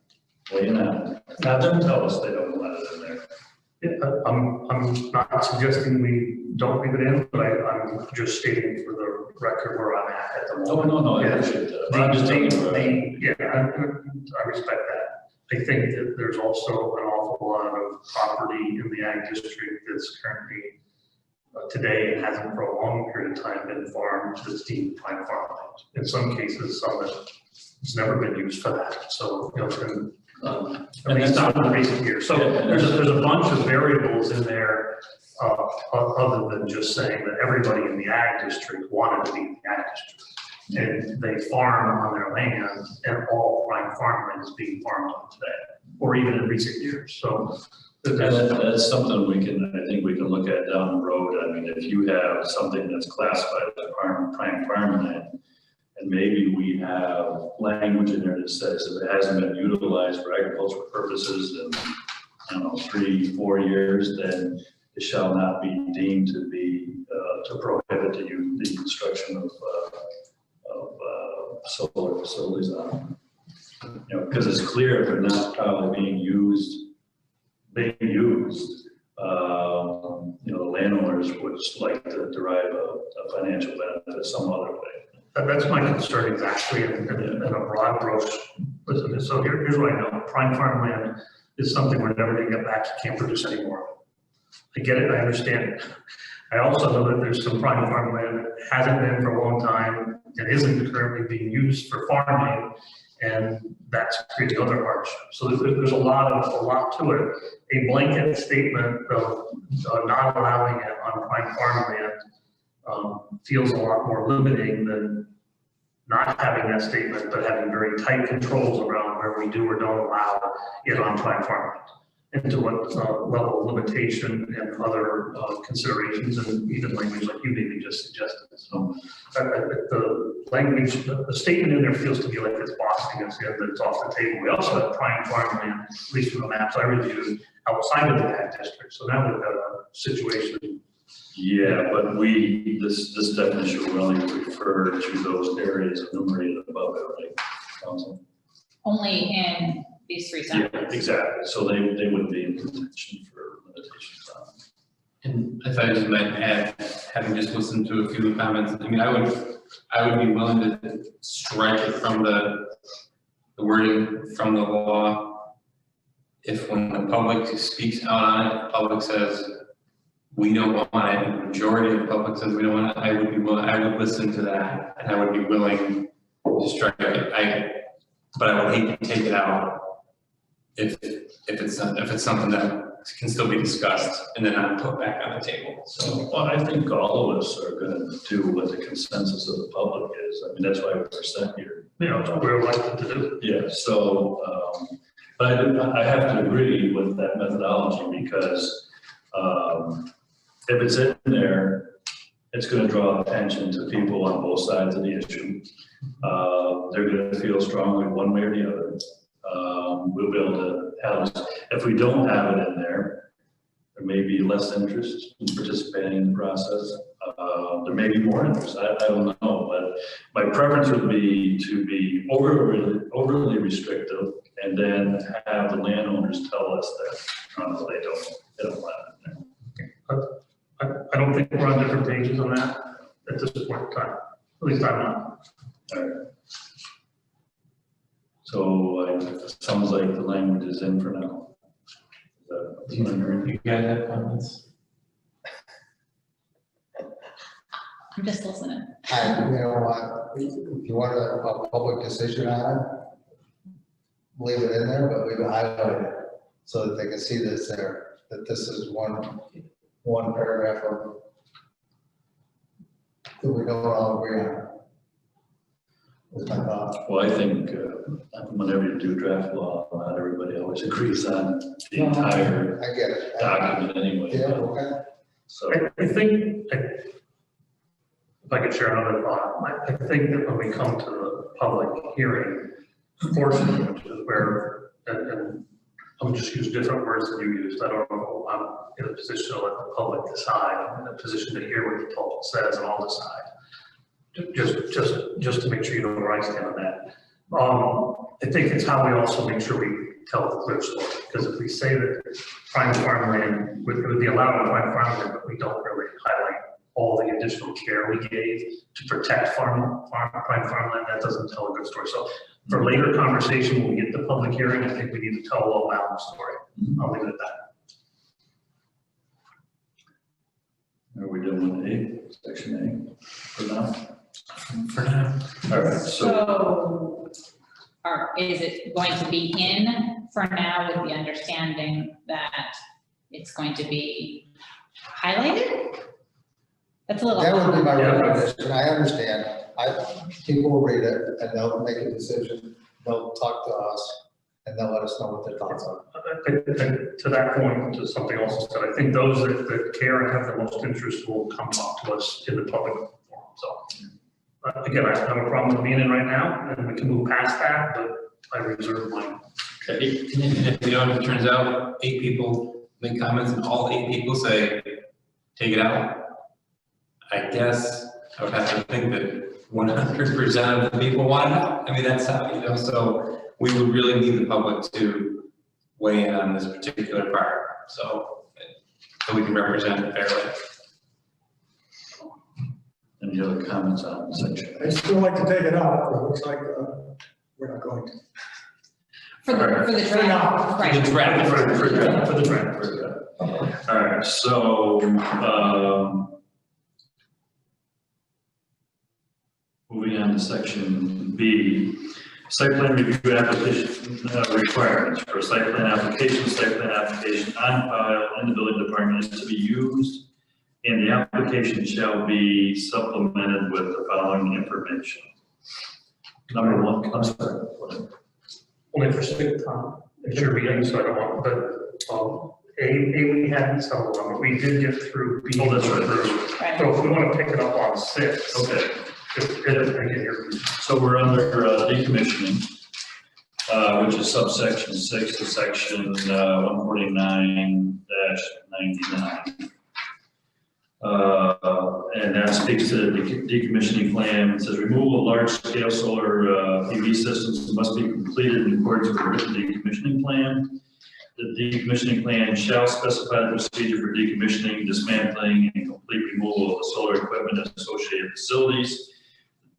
it. Have them tell us they don't want it in there. Yeah, I'm not suggesting we don't leave it in, but I'm just stating for the record where I'm at the moment. No, I Yeah. appreciate that. But I'm just telling you where I am. Yeah, I respect that. I think that there's also an awful lot of property in the ag district that's currently today and hasn't for a long period of time been farmed that's deemed prime farmland. In some cases, some that it's never been used for that. So, you know, at least not in the recent years. So there's a bunch of variables in there, other than just saying that everybody in the ag district wanted to be in the ag district. And they farm on their land, and all prime farmland is being farmed on today, or even in recent years. So that's something I think we can look at down the road. I mean, if you have something that's classified as prime farmland, and maybe we have language in there that says if it hasn't been utilized for agricultural purposes in, I don't know, 3-4 years, then it shall not be deemed to be, to prohibit the construction of solar facilities on them. You know, because it's clear if they're not probably being used, you know, the landowners would like to derive a financial benefit some other way. that's my concern exactly, in a broad brush. Listen, so here's what I know. Prime farmland is something we're never gonna get back. You can't produce anymore. I get it, I understand it. I also know that there's some prime farmland that hasn't been for a long time and isn't currently being used for farming, and that's creating other hardships. So there's a lot to it. A blanket statement of not allowing it on prime farmland feels a lot more limiting than not having that statement, but having very tight controls around where we do or don't allow it on prime farmland, and to what level of limitation and other considerations, and even language like you maybe just suggested. So the language, the statement in there feels to me like it's boxing us in, that it's off the table. We also have prime farmland, at least from the maps I reviewed, outside of the ag district. So now we've got a situation. Yeah, but this definition will only refer to those areas enumerated above it, right, Council? Only in these three zones. Yeah, exactly. So they would be in contention for limitations on. And if I just might add, having just listened to a few of the comments, I mean, I would be willing to strike it from the wording from the law. If when the public speaks out on it, the public says, we don't want it, and the majority of the public says we don't want it, I would listen to that, and I would be willing to strike it. But I would hate to take it out if it's something that can still be discussed and then not put back on the table. So, Well, I think all of us are going to do what the consensus of the public is. I mean, that's why we're sent here. You know, it's what we're elected to do. Yeah. So, but I have to agree with that methodology because if it's in there, it's going to draw attention to people on both sides of the issue. They're going to feel strongly one way or the other. We'll be able to have, if we don't have it in there, there may be less interest in participating in the process. There may be more interest, I don't know, but my preference would be to be overly restrictive and then have the landowners tell us that they don't want it in there. I don't think we're on different pages on that at this point in time. At least I'm not. All right. So it sounds like the language is in for now. do you guys have comments? I'm just listening. You know what, if you want a public decision on it, leave it in there, but leave it highlighted so that they can see this there, that this is one paragraph of that we don't all agree on. That's my thought. Well, I think whenever you do draft law, not everybody always agrees on the entire I get it. document anyway. Yeah, okay. So, I think, if I could share another thought, I think that when we come to the public hearing portion, which is where, and I'm just use different words than you used, I don't know, I'm in a position to let the public decide, I'm in a position to hear what the public says and I'll decide. Just to make sure you know where I stand on that. I think it's how we also make sure we tell the clear story, because if we say that prime farmland would be allowed on prime farmland, but we don't really highlight all the additional care we gave to protect prime farmland, that doesn't tell a good story. So for later conversation, when we get to public hearing, I think we need to tell a well-balanced story. I'll leave it at that. Are we done with A, section A for now? For now. All right, so So, is it going to be in for now with the understanding that it's going to be highlighted? That's a little. That would be my recommendation, I understand, people will read it and they'll make a decision, they'll talk to us, and they'll let us know what their thoughts are. To that point, to something else you said, I think those that care and have the most interest will come talk to us in the public forum. So, again, I don't have a problem with being in right now, and we can move past that, but I reserve mine. okay. And if, you know, if it turns out 8 people make comments and all 8 people say, take it out, I guess I would have to think that 100% of the people want it out. I mean, that's how, you know, so we would really need the public to weigh in on this particular part, so we can represent it fairly. Any other comments on the section? I still like to take it out, but it looks like we're not going to. For the draft, right. The draft. For the draft. All right, so, moving on to section B, site plan review application requirements for site plan application on file in the building department is to be used, and the application shall be supplemented with the following information. Number one, I'm sorry. Only for sake of time, it's your meeting, so I don't want, but, A, we hadn't settled on, but we did get through B. Oh, that's right. Right. So if we want to pick it up on 6. Okay, If so we're under decommissioning, which is subsection 6 to section 149-99. And that speaks to the decommissioning plan. It says removal of large-scale solar PV systems must be completed in accordance with the written decommissioning plan. The decommissioning plan shall specify the procedure for decommissioning, dismantling, and complete removal of the solar equipment and associated facilities.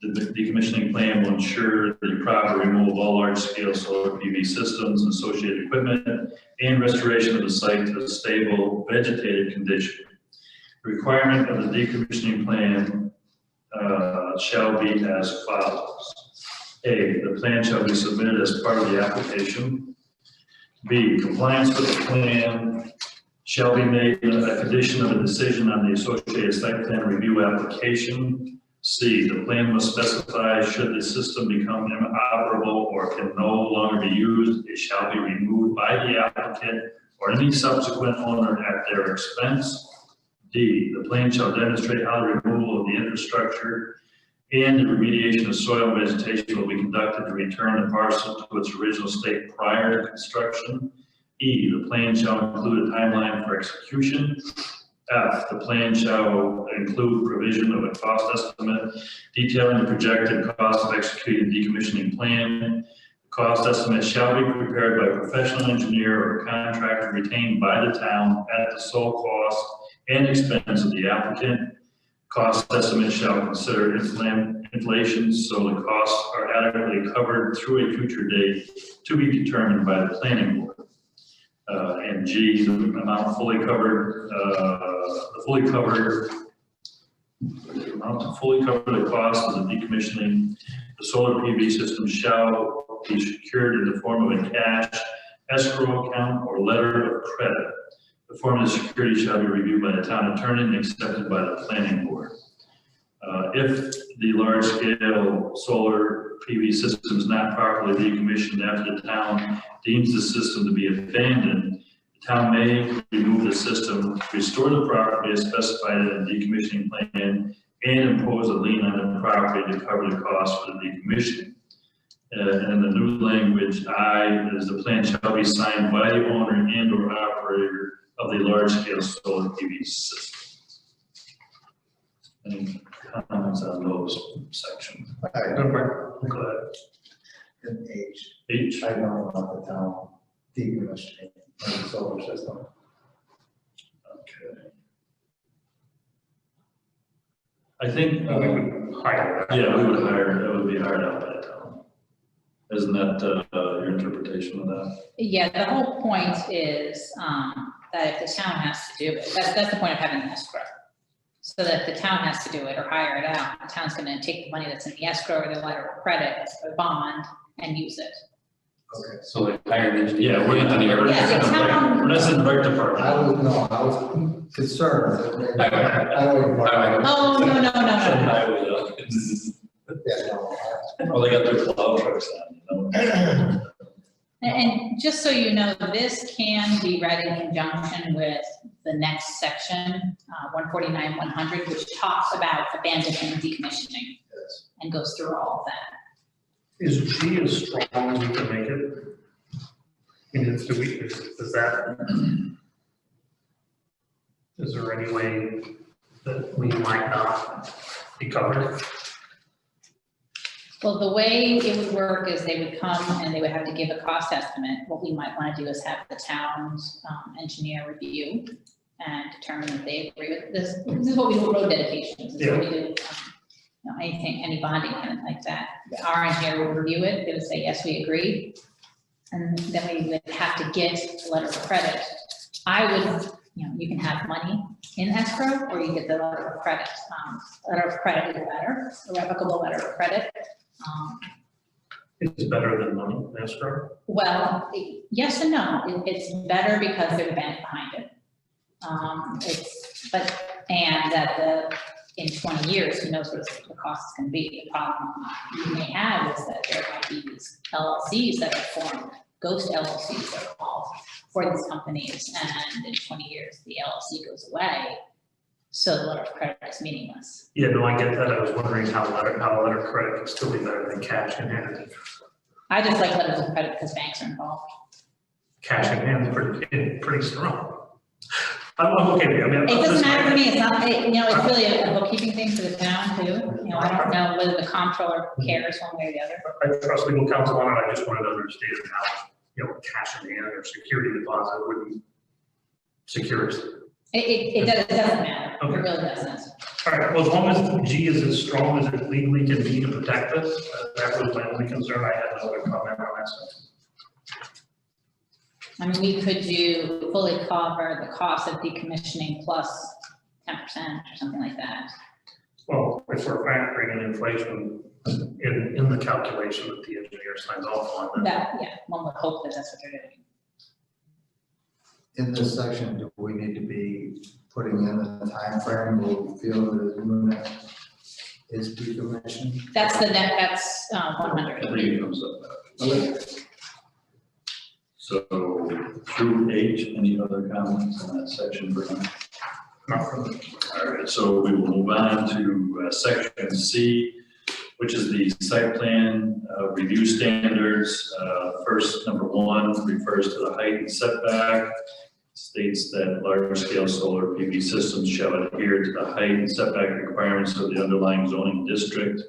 The decommissioning plan will ensure the proper removal of all large-scale solar PV systems and associated equipment and restoration of the site to a stable vegetated condition. The requirement of the decommissioning plan shall be as follows. A, the plan shall be submitted as part of the application. B, compliance with the plan shall be made a condition of a decision on the associated site plan review application. C, the plan must specify should the system become inoperable or can no longer be used, it shall be removed by the applicant or any subsequent owner at their expense. D, the plan shall demonstrate how the removal of the infrastructure and the remediation of soil and vegetation will be conducted to return the parcel to its original state prior to construction. E, the plan shall include a timeline for execution. F, the plan shall include provision of a cost estimate detailing the projected cost of executing the decommissioning plan. The cost estimate shall be prepared by a professional engineer or contractor retained by the town at the sole cost and expense of the applicant. Cost estimate shall consider inflation, so the costs are adequately covered through a future date to be determined by the planning board. And G, the amount fully covered, the amount to fully cover the cost of the decommissioning the solar PV system shall be secured in the form of a cash escrow account or letter of credit. The form of the security shall be reviewed by the town attorney and accepted by the planning board. If the large-scale solar PV system is not properly decommissioned after the town deems the system to be abandoned, the town may remove the system, restore the property as specified in the decommissioning plan, and impose a lien on the property to cover the cost for the decommissioning. And the new language, I, is the plan shall be signed by the owner and or operator of the large-scale solar PV system. Any comments on those sections? Go ahead. In H, H, I know about the town decommissioning of the solar system. okay. I think, We would hire that. yeah, we would hire, that would be hired out by the town. Isn't that your interpretation of that? Yeah, the whole point is, that if the town has to do it, that's the point of having the escrow. So that if the town has to do it or hire it out, the town's gonna take the money that's in the escrow or the letter of credit or bond and use it. Okay. So like hire an engineer. Yeah, we're not, we're Yeah, the town- in the rec department. I was concerned. I would. Oh, no. Yeah, no, Well, they got their plow trucks on, you know? And just so you know, this can be read in conjunction with the next section, 149, 100, which talks about abandoning and decommissioning yes. and goes through all of that. Is G as strong as we can make it? I mean, is there any way that we might not be covered? Well, the way it would work is they would come and they would have to give a cost estimate. What we might want to do is have the town's engineer review and determine if they agree with this. This is what we do with road dedications. This is what we do, anything, any bonding kind of like that. Our engineer would review it. They would say, yes, we agree. And then we would have to get a letter of credit. I would, you can have money in escrow or you get the letter of credit. Letter of credit is better, a revocable letter of credit. It's better than money in escrow? Well, yes and no. It's better because there's a bank behind it. And that in 20 years, who knows what the cost is going to be. The problem you may have is that there might be these LLCs that are formed, ghost LLCs that are called for these companies, and in 20 years, the LLC goes away. So the letter of credit is meaningless. Yeah, no, I get that. I was wondering how a letter of credit could still be better than cash in hand. I just like letters of credit because banks are involved. Cash in hand is pretty strong. I'm okay with it. I mean, It doesn't matter to me. It's not, it's really a bookkeeping thing for the town too. I don't know whether the comptroller cares one way or the other. I trust legal counsel on it. I just wanted to understand how, cash in hand or security deposit wouldn't secure us. It doesn't matter. Okay. It really doesn't. All right, well, as long as G is as strong as it legally can be to protect us, that was my only concern. I had no other comment on that stuff. I mean, we could do fully cover the cost of decommissioning plus 10% or something like that. Well, if we're factoring in inflation in the calculation that the engineer signs off on, then One would hope that that's what they're doing. In this section, do we need to be putting in the time frame where we feel that the unit is decommissioned? That's 100. I think it comes up. Okay. So through H, any other comments on that section for now? not from the All right, so we will move on to section C, which is the site plan review standards. First, number 1 refers to the height and setback. States that large-scale solar PV systems shall adhere to the height and setback requirements of the underlying zoning district.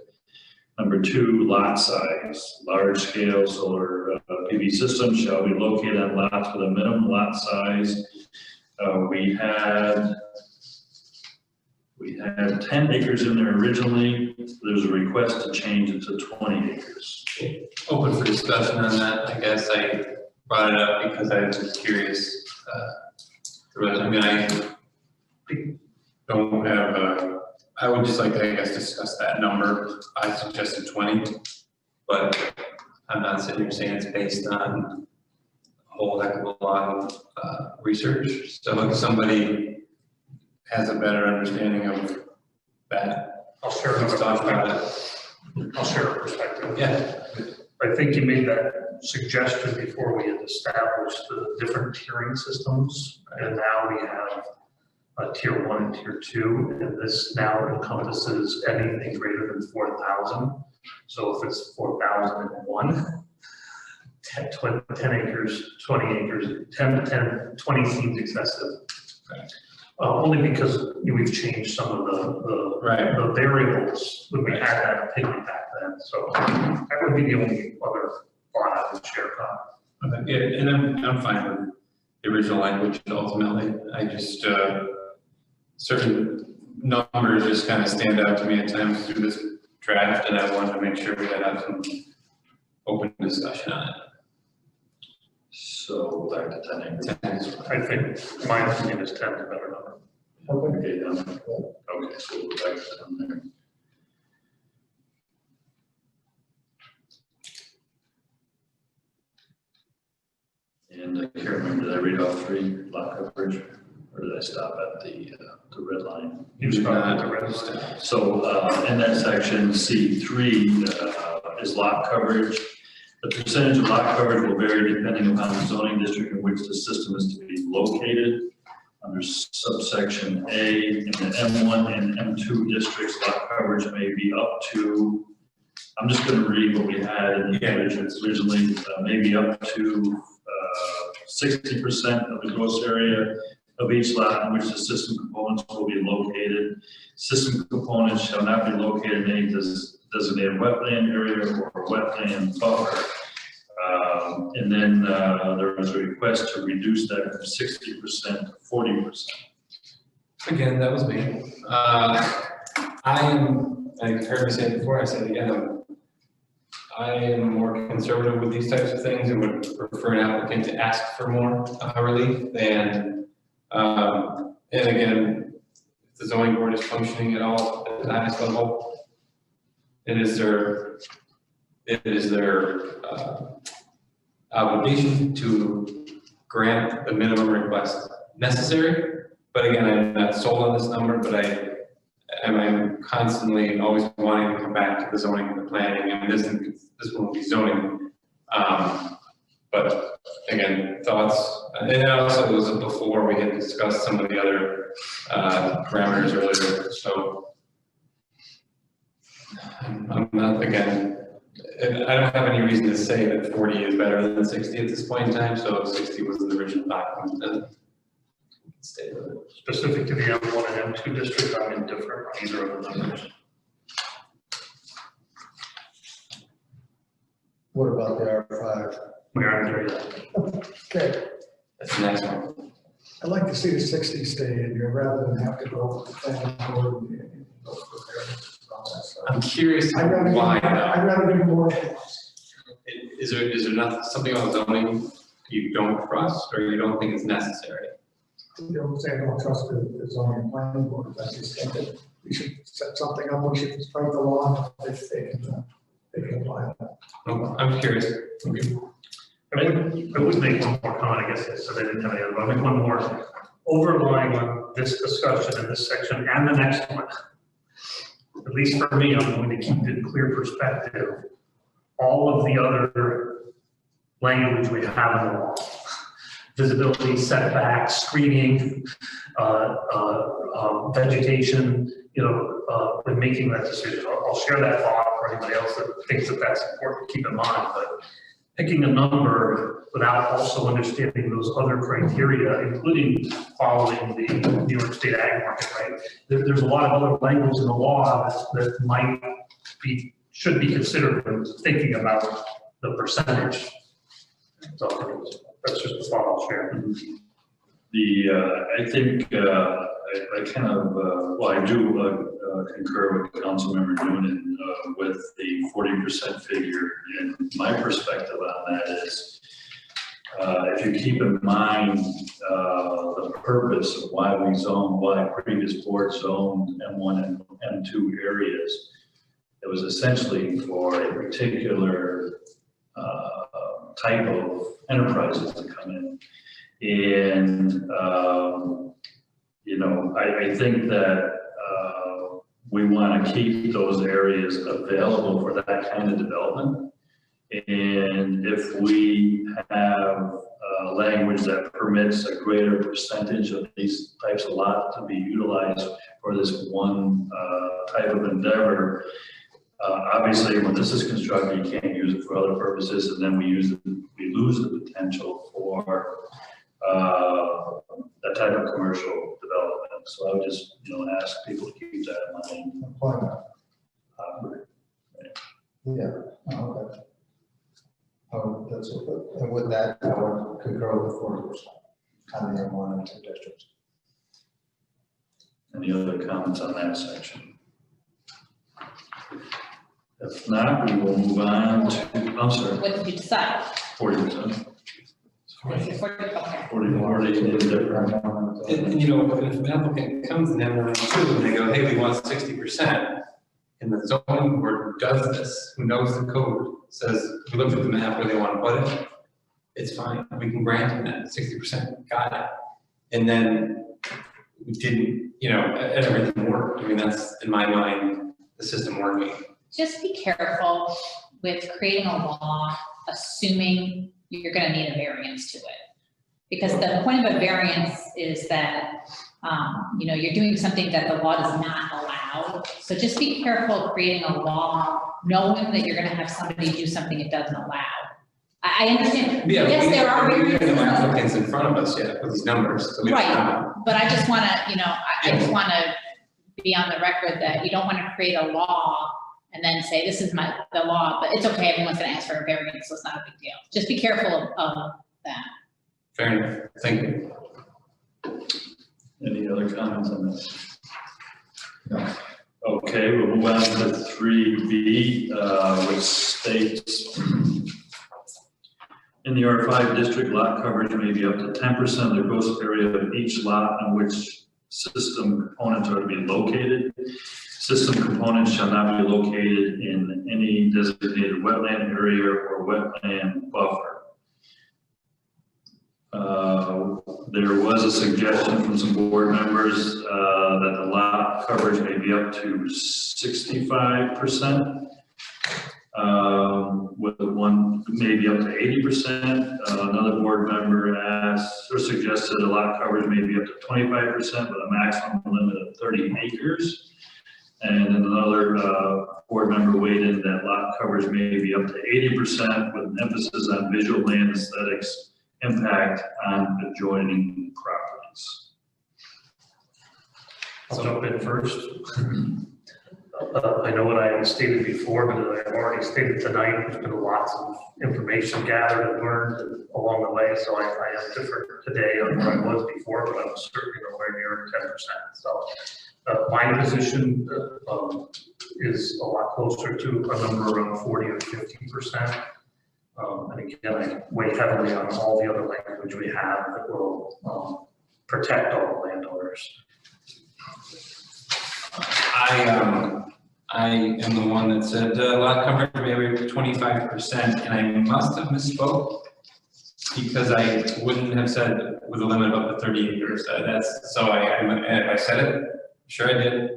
Number 2, lot size. Large-scale solar PV systems shall be located on lots with a minimum lot size. We had 10 acres in there originally. There's a request to change it to 20 acres. Open for discussion on that. I guess I brought it up because I was curious. I don't have I would just like to, I guess, discuss that number. I suggested 20, but I'm not sitting here saying it's based on a whole heck of a lot of research. So if somebody has a better understanding of that, I'll share let's talk about it. I'll share a perspective. Yeah. I think you made that suggestion before we had established the different tiering systems, and now we have a tier 1 and tier 2, and this now encompasses anything greater than 4,000. So if it's 4,001, 10 acres, 20 acres, 20 seems excessive. Okay. Only because we've changed some of the Right. the variables when we had that opinion back then. So that would be the only other thought I would share, Kyle. Okay, yeah, and I'm fine with the original language ultimately. I just, certain numbers just kind of stand out to me at times through this draft, and I wanted to make sure we had some open discussion on it. So back to 10 acres. I think my opinion is 10 is a better number. Okay, okay, so we're back to 10 there. And I can't remember, did I read all 3 lot coverage, or did I stop at the red line? You start with the red line. So in that section, C3 is lot coverage. The percentage of lot coverage will vary depending upon the zoning district in which the system is to be located. Under subsection A, in the M1 and M2 districts, lot coverage may be up to, I'm just going to read what we had in the originally, maybe up to 60% of the gross area of each lot in which the system components will be located. System components shall not be located in any designated wetland area or wetland buffer. And then there was a request to reduce that from 60% to 40%. Again, that was me. I heard me say it before, I said it again, I am more conservative with these types of things and would prefer an applicant to ask for more relief than, and again, if the zoning board is functioning at all at the highest level, it is their obligation to grant the minimum request necessary. But again, I'm not sold on this number, but I'm constantly always wanting to come back to the zoning and the planning, and this won't be zoning. But again, thoughts, and then also it was before we had discussed some of the other parameters earlier, so I'm not, again, I don't have any reason to say that 40 is better than 60 at this point in time, so 60 was the original document, then stay with it. Specific to the M1 and M2 district, I'm indifferent on either of the numbers. What about the R5? We aren't there yet. Okay, That's the next one. I'd like to see the 60 stay in here rather than have to go to the planning board and go for variance and all that stuff. I'm curious I'd rather why though. I'd rather do more. Is there not something about zoning you don't trust or you don't think is necessary? You know, say I don't trust the zoning planning board, I just think that we should set something up, we should write the law, if they can apply that. Oh, I'm curious. Okay. I would make one more comment, I guess, so they didn't have any other, but I'll make one more. Overlying on this discussion in this section and the next one, at least for me, I'm going to keep it in clear perspective. All of the other language we have in the law, visibility, setback, screening, vegetation, when making that decision. I'll share that thought for anybody else that thinks that that's important to keep in mind, but picking a number without also understanding those other criteria, including following the New York State ag market, right? There's a lot of other language in the law that might be, should be considered when thinking about the percentage. So that's just a thought I'll share. I think I kind of, well, I do concur with Councilmember Noonan with the 40% figure. And my perspective on that is, if you keep in mind the purpose of why we zoned, why previous boards zoned M1 and M2 areas, it was essentially for a particular type of enterprises to come in. And, I think that we want to keep those areas available for that kind of development. And if we have language that permits a greater percentage of these types of lots to be utilized for this one type of endeavor, obviously when this is constructed, you can't use it for other purposes, and then we lose the potential for that type of commercial development. So I would just, ask people to keep that in mind. Employment, Um, yeah, okay. That's, and with that, I would concur with 40%, kind of M1 and 2 districts. Any other comments on that section? If not, we will move on to, I'm sorry, What did you decide? 40%. Okay. 40 is different. And if an applicant comes in M1 and they go, hey, we want 60%, and the zoning board does this, who knows the code, says, we looked at the map where they want to put it, it's fine, we can grant them that 60%, got it. And then we didn't, and everything worked. I mean, that's, in my mind, the system working. Just be careful with creating a law, assuming you're gonna need a variance to it. Because the point of a variance is that, you're doing something that the law does not allow. So just be careful creating a law, knowing that you're gonna have somebody do something it doesn't allow. I understand, Yeah, yes, there are we have no variances. applicants in front of us yet with these numbers, so we don't Right. know. But I just wanna, I just wanna be on the record that you don't wanna create a law and then say, this is the law, but it's okay, everyone's gonna ask for a variance, so it's not a big deal. Just be careful of that. Fair enough, thank you. Any other comments on that? No. Okay, we'll move on to 3B, which states, in the R5 district, lot coverage may be up to 10% of the gross area of each lot on which system components are to be located. System components shall not be located in any designated wetland area or wetland buffer. There was a suggestion from some board members that the lot coverage may be up to 65%. With one maybe up to 80%. Another board member asked or suggested a lot coverage may be up to 25% with a maximum limit of 30 acres. And then another board member weighed in that lot coverage may be up to 80% with an emphasis on visual land aesthetics impact on adjoining properties. I'll jump in first. I know what I had stated before, but I've already stated tonight, there's been lots of information gathered and learned along the way, so I am different today on where I was before, but I'm certainly nowhere near 10%. So my position is a lot closer to a number around 40 or 50%. And again, I weigh heavily on all the other language we have that will protect all the landowners. I am the one that said lot coverage maybe 25%, and I must have misspoke because I wouldn't have said with a limit of up to 30 acres. If I said it, sure I did.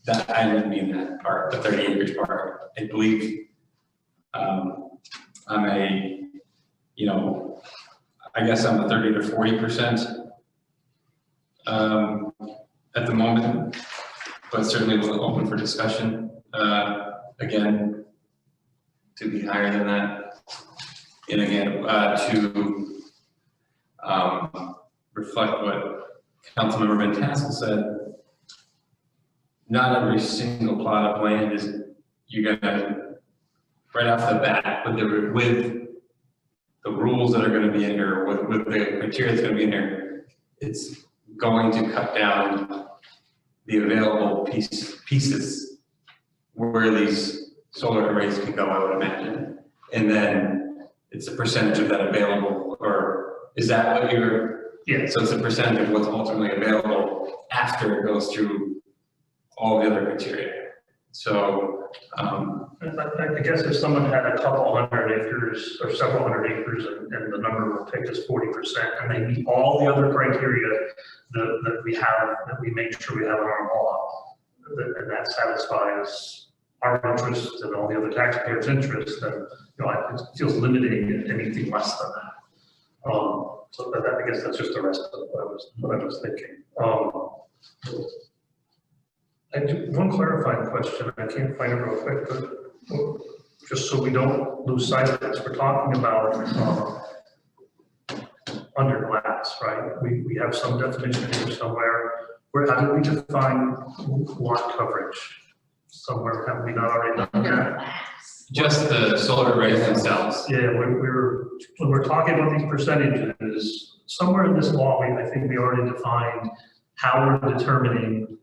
That I didn't mean that part, the 30 acres part. I believe I'm I guess I'm a 30 to 40% at the moment. But certainly we're open for discussion, again, to be higher than that. And again, to reflect what Councilmember Van Tassel said, not every single plot of land is, you're gonna, right off the bat, with the rules that are gonna be in here, with the criteria that's gonna be in here, it's going to cut down the available pieces where these solar arrays can go, I would imagine. And then it's a percentage of that available, or is that what you're, Yeah. so it's a percentage of what's ultimately available after it goes through all the other criteria. So, I guess if someone had a couple hundred acres or several hundred acres and the number we'll pick is 40%, and they meet all the other criteria that we make sure we have in our law, and that satisfies our interests and all the other taxpayers' interests, then it feels limiting at anything less than that. So I guess that's just the rest of what I was thinking. I do one clarifying question. I can't find it real quick, but just so we don't lose sight of this, we're talking about under glass, right? We have some definition here somewhere how do we define lot coverage? Somewhere, have we not already done that? Last. Just the solar arrays themselves. Yeah, when we're talking about these percentages, somewhere in this law, I think we already defined how we're determining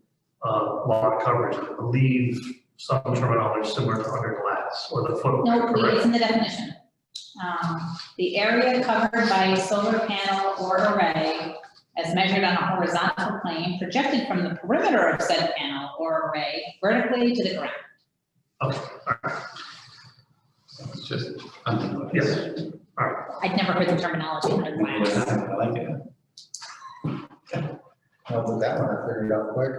lot coverage. I believe some terminology similar to under glass or the footprint, No, correct? it's in the definition. The area covered by a solar panel or array as measured on a horizontal plane projected from the perimeter of said panel or array vertically to the ground. Okay, all right, It's just. yes, all right. I'd never heard the terminology under glass. I like it. Well, with that one, I figured it out quick.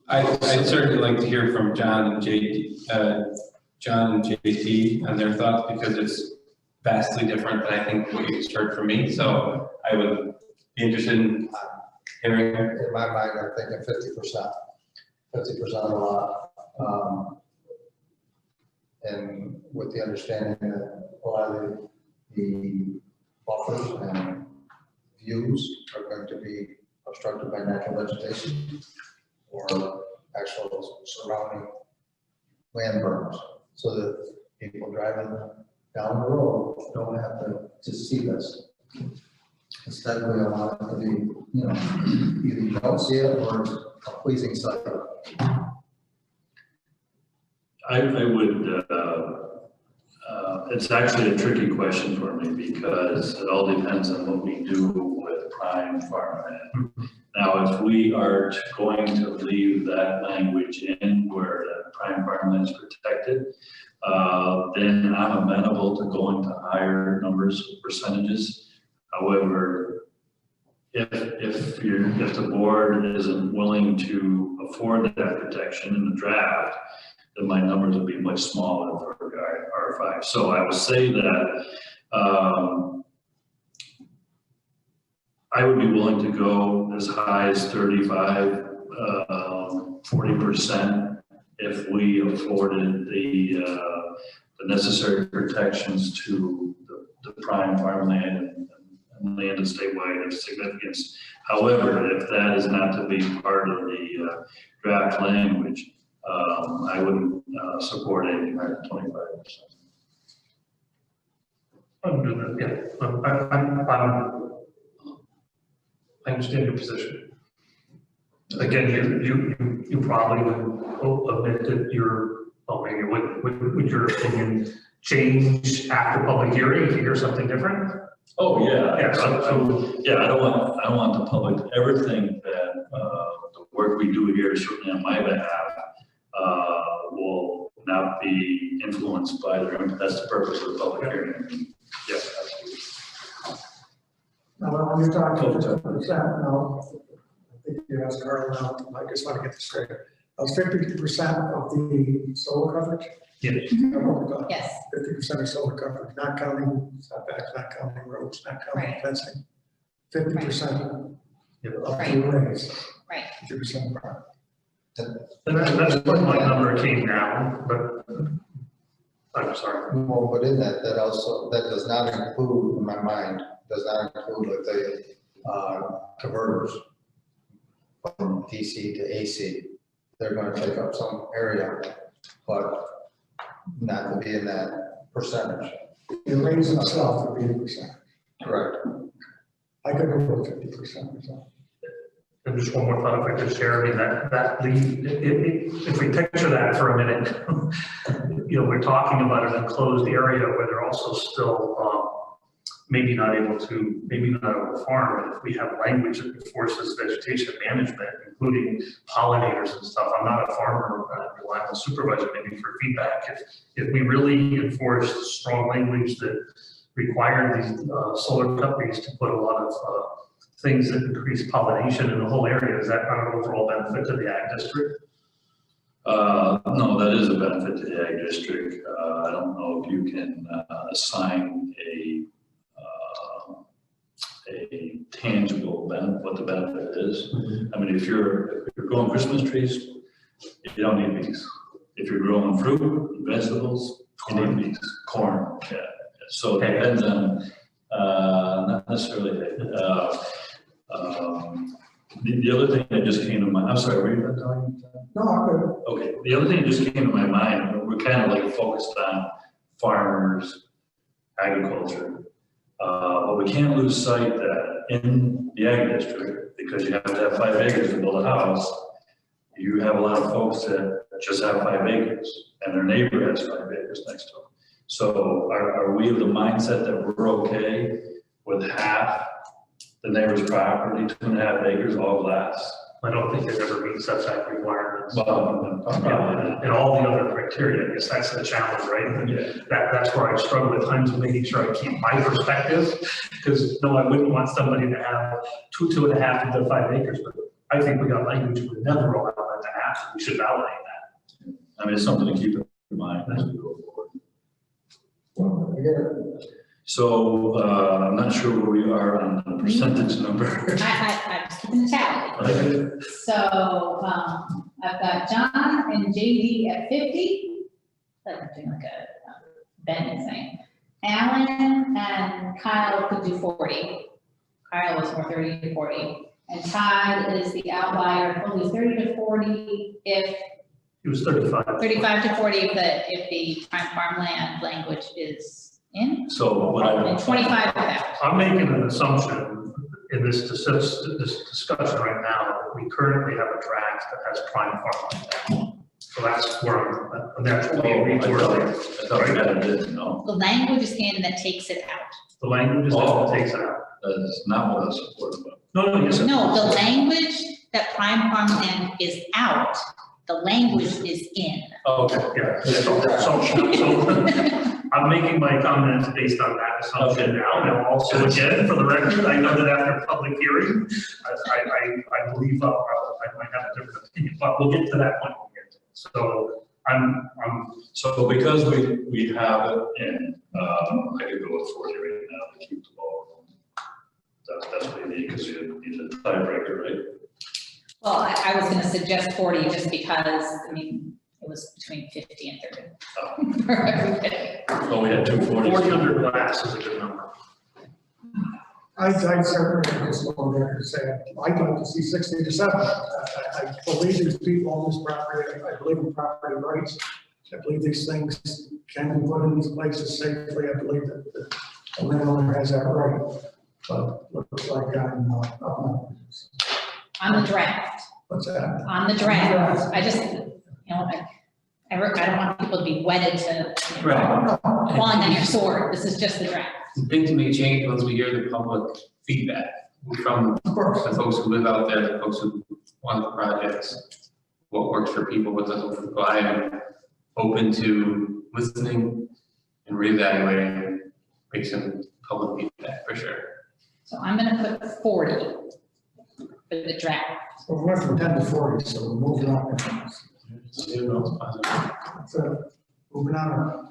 I'd certainly like to hear from John and JT on their thoughts, because it's vastly different than I think what you just heard from me, so I would be interested in hearing. In my mind, I'm thinking 50%. 50% of the lot. And with the understanding that a lot of the buffers and views are going to be obstructed by natural vegetation or actual surrounding land berms, so that people driving down the road don't have to see this. Instead, we want it to be, you know, either you don't see it or a pleasing sight. I would, it's actually a tricky question for me because it all depends on what we do with prime farmland. Now, if we are going to leave that language in where that prime farmland is protected, then I'm amenable to going to higher numbers, percentages. However, if the board isn't willing to afford that protection in the draft, then my numbers will be much smaller for R5. So I would say that I would be willing to go as high as 35, 40% if we afforded the necessary protections to the prime farmland and land and statewide of significance. However, if that is not to be part of the draft language, I wouldn't support anything higher than 25%. Under the, I understand your position. Again, you probably would admit that maybe would your opinion change after public hearing if you hear something different? Oh, yeah. Yeah, Yeah, I don't want the public to ever think that the work we do here, certainly on my behalf, will not be influenced by their input. That's the purpose of the public hearing. Yes, absolutely. Now, when you're talking 50%, now, I think you asked Carl now, I just want to get this straight. 50% of the solar coverage? Yes. Yes. 50% of solar coverage, not counting setbacks, not counting roads, not counting Right. fencing. 50% of Right. the arrays. Right. 50% of property. And that's when my number came down, but I'm sorry. Well, but in that does not include, in my mind, does not include like the converters from DC to AC. They're going to take up some area, but not to be in that percentage. The arrays themselves would be 80%. Correct. I could go with 50% or something. And just one more thought, if I could share, I mean, that lead, if we picture that for a minute, we're talking about an enclosed area where they're also still maybe not able to farm, but if we have language that enforces vegetation management, including pollinators and stuff, I'm not a farmer, I'm relying on supervisor maybe for feedback. If we really enforce strong language that require these solar companies to put a lot of things that increase pollination in the whole area, is that not an overall benefit to the ag district? No, that is a benefit to the ag district. I don't know if you can assign a tangible benefit, what the benefit is. I mean, if you're growing Christmas trees, you don't need bees. If you're growing fruit, vegetables, you need bees. Corn, yeah. So it depends on, not necessarily, The other thing that just came to mind, I'm sorry, were you done talking? No, I'm good. Okay, the other thing that just came to my mind, we're kind of like focused on farmers, agriculture. But we can't lose sight that in the ag district, because you have to have 5 acres to build a house, you have a lot of folks that just have 5 acres and their neighbor has 5 acres next to them. So are we of the mindset that we're okay with half the neighbor's property, 2.5 acres, all glass? I don't think it ever meets setback requirements. Well, probably. And all the other criteria, I guess that's the challenge, right? And Yeah. that's where I struggle at times with making sure I keep my perspective, because no, I wouldn't want somebody to have 2.5 of the 5 acres, but I think we got language with never allow that to happen, we should validate that. I mean, it's something to keep in mind as we go forward. Well, I get it. So, I'm not sure where we are on the percentage number. I'm just keeping the tally. So, I've got John and JD at 50. Like I'm doing like a Benny thing. Alan and Kyle could do 40. Kyle was more 30 to 40. And Todd is the outlier, only 30 to 40 if, It was 35. 35 to 40 if the prime farmland language is in. So what I. And 25 without. I'm making an assumption in this discussion right now, that we currently have a draft that has prime farmland. So that's where I'm naturally read I where thought we had it, no, The language is in that takes it out. the language is that takes it out. that's not what I support, but. No, yes, sir. No, the language that prime farmland is out, the language is in. Okay. Yeah, so I'm making my comments based on that assumption now. Now, also again, for the record, I know that after public hearing, I believe I might have a different opinion, but we'll get to that point when we get to it. So So because we have it in, I could go with 40 right now to keep the ball. That's what you need, because you need a tiebreaker, right? Well, I was gonna suggest 40 just because, I mean, it was between 50 and 30. For everybody. Well, we had 240. 40 under glass is a good number. I certainly just go there and say, I'd like to see 60 to 70. I believe these people on this property, I believe in property rights. I believe these things can be put in these places safely. I believe that the landowner has that right. But looks like I'm On the draft, what's that? on the draft, I just, you know, I don't want people to be wedded to, you know, Right. falling on your sword. This is just the draft. Things may change once we hear the public feedback from Of course. the folks who live out there, the folks who want the projects, what works for people, what doesn't work. So I am open to listening and reevaluating, make some public feedback for sure. So I'm gonna put 40 for the draft. So we went from 10 to 40, so we're moving on. See what else positive. So moving on.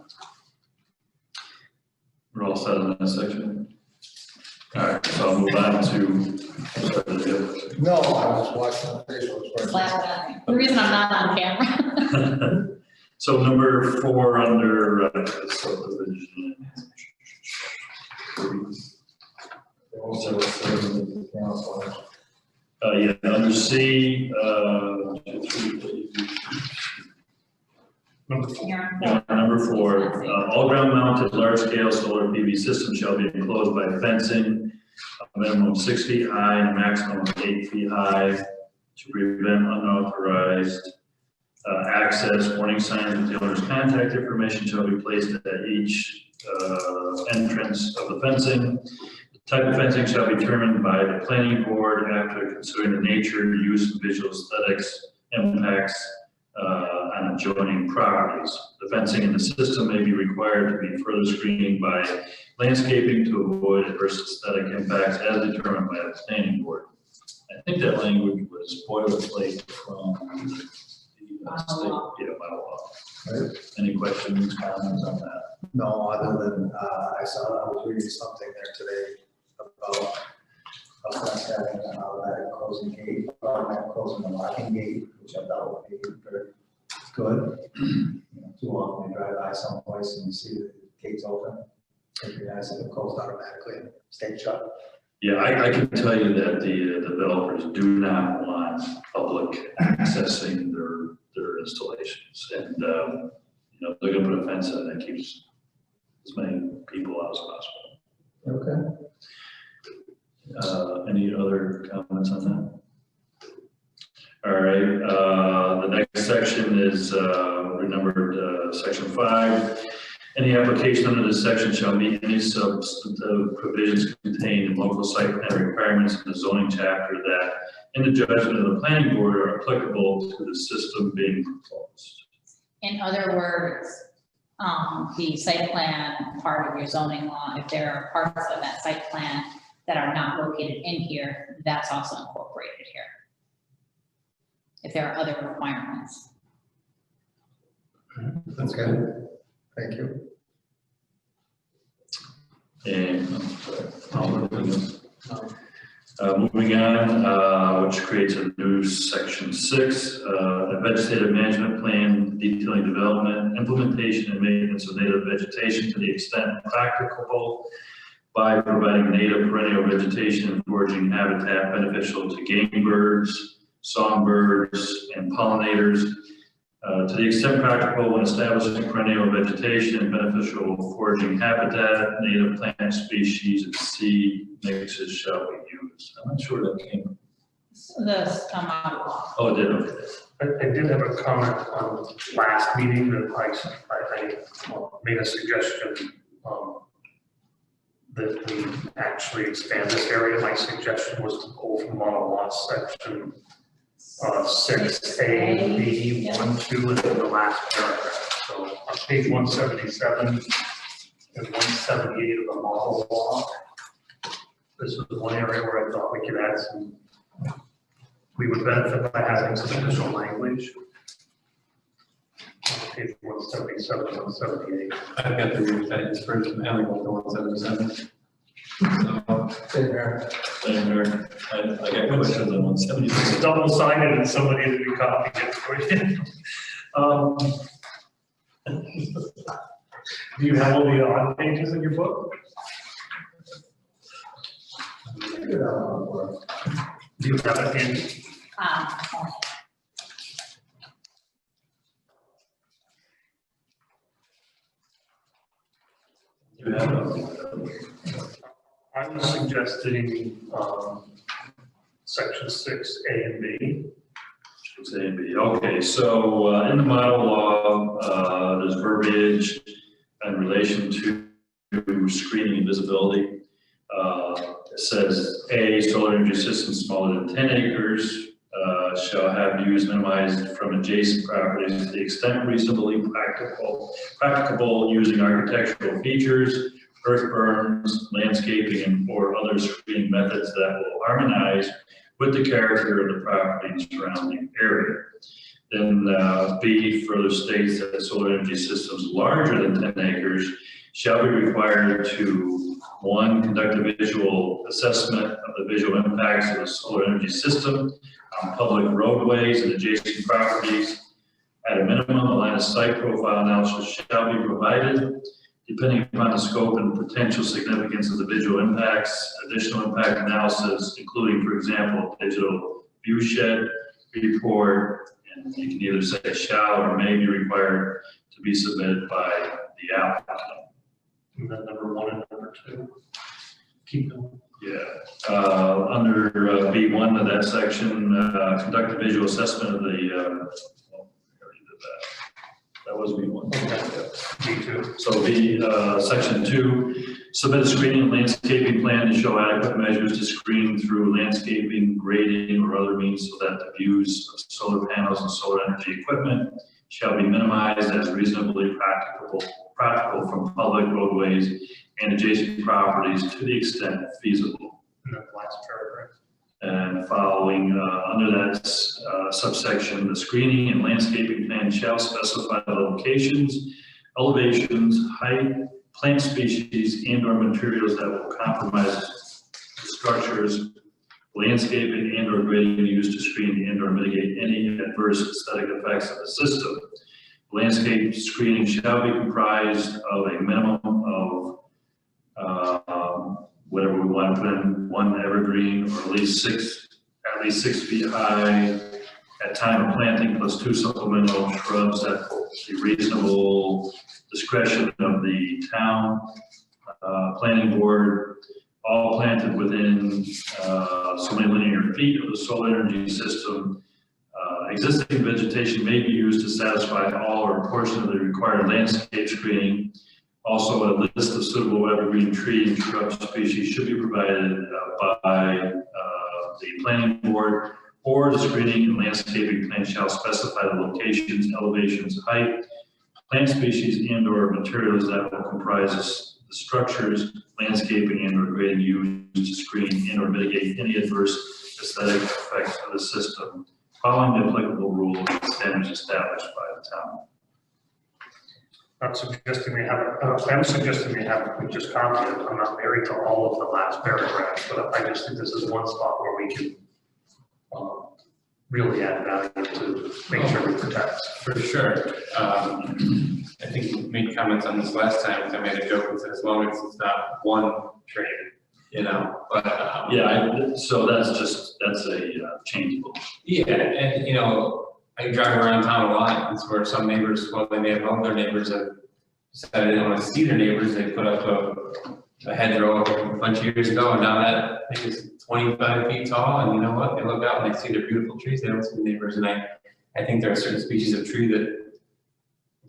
We're all set in that section. All right, so I'll move on to. No, I was watching the Facebook. Slap it on. The reason I'm not on camera. So number 4 under subdivision. Yeah, under C, number 4, all ground mounted large scale solar PV systems shall be enclosed by fencing, a minimum of 6 feet high and a maximum of 8 feet high to prevent unauthorized access. Warning signs with the owner's contact information shall be placed at each entrance of the fencing. The type of fencing shall be determined by the planning board after considering the nature, use, and visual aesthetics impacts on adjoining properties. The fencing in the system may be required to be further screened by landscaping to avoid adverse aesthetic impacts as determined by the planning board. I think that language was boilerplate from the state, bylaw. Any questions, comments on that? No, other than, I was reading something there today about us having an automatic closing gate, automatic closing and locking gate, which I thought would be very good. You know, too often you drive by someplace and you see the gates open, it'd be nice if it closed automatically and stayed shut. Yeah, I can tell you that the developers do not want public accessing their installations. And, you know, they're gonna put a fence in that keeps as many people out as possible. Okay. Any other comments on that? All right, the next section is renumbered section 5. Any application under this section shall meet any substantive provisions contained in local site plan requirements in the zoning chapter that, in the judgment of the planning board, are applicable to the system being proposed. In other words, the site plan part of your zoning law, if there are parts of that site plan that are not located in here, that's also incorporated here. If there are other requirements. That's good. Thank you. And moving on, which creates a new section 6, a vegetative management plan detailing development, implementation, and maintenance of native vegetation to the extent practicable by providing native perennial vegetation and foraging habitat beneficial to game birds, songbirds, and pollinators. To the extent practicable, when establishing perennial vegetation and beneficial foraging habitat, native plant species and seed mixes shall be used. I'm not sure that came. So this come out. Oh, it did, okay. I did have a comment on last meeting that I made a suggestion that we actually expand this area. My suggestion was to pull from model law section 6A, B, 1, 2, and then the last paragraph. So on page 177 and 178 of the model law, this is one area where I thought we could add some, we would benefit by having some additional language. Page 177, 178. I've got the read that first and I will go 177. Stay there. I got questions on 176. It's double sided and somebody did a copy it for you. Do you have all the odd pages in your book? Do you have it in? You have a I was suggesting section 6A and B. It's A and B. Okay, so in the model law, there's verbiage in relation to screening and visibility. It says A, solar energy systems smaller than 10 acres shall have use minimized from adjacent properties to the extent reasonably practicable using architectural features, earth berms, landscaping, and or other screening methods that will harmonize with the character of the property and surrounding area. Then B further states that solar energy systems larger than 10 acres shall be required to, 1, conduct a visual assessment of the visual impacts of the solar energy system on public roadways and adjacent properties. At a minimum, a line of sight profile analysis shall be provided. Depending upon the scope and potential significance of the visual impacts, additional impact analysis, including, for example, digital view shed report, and you can either say shall or may be required to be submitted by the applicant. And then number 1 and number 2. Keep them. Yeah. Under B1 of that section, conduct a visual assessment of the, we already did that. That was B1. B2. So B, section 2, submit a screening and landscaping plan to show adequate measures to screen through landscaping, grading, or other means so that the views of solar panels and solar energy equipment shall be minimized as reasonably practical from public roadways and adjacent properties to the extent feasible. And then the last paragraph. And following, under that subsection, the screening and landscaping plan shall specify the locations, elevations, height, plant species, and or materials that will compromise the structures, landscaping and or grading used to screen and or mitigate any adverse aesthetic effects of the system. Landscape screening shall be comprised of a minimum of whatever we want to put in one evergreen or at least 6 feet high at time of planting, plus 2 supplemental shrubs at the reasonable discretion of the town planning board, all planted within so many linear feet of the solar energy system. Existing vegetation may be used to satisfy all or a portion of the required landscape screening. Also, a list of suitable evergreen tree and shrub species should be provided by the planning board, or the screening and landscaping plan shall specify the locations, elevations, height, plant species and or materials that will comprise the structures, landscaping and or grading used to screen and or mitigate any adverse aesthetic effects of the system, following the applicable rules and standards established by the town. I'm suggesting we have just copy it. I'm not married to all of the last paragraphs, but I just think this is one spot where we can really add value to make sure we protect. For sure. I think you made comments on this last time, because I made a joke and said as long as it's not one tree, you know, but. Yeah, so that's a changeable. Yeah, and you know, I drive around town a lot, it's where some neighbors, well, they may have owned their neighbors, have decided they didn't want to see their neighbors, they put up a hedgerow a bunch of years ago, and now that I think it's 25 feet tall, and you know what, they look out and they see their beautiful trees, they don't see the neighbors, and I think there are certain species of tree that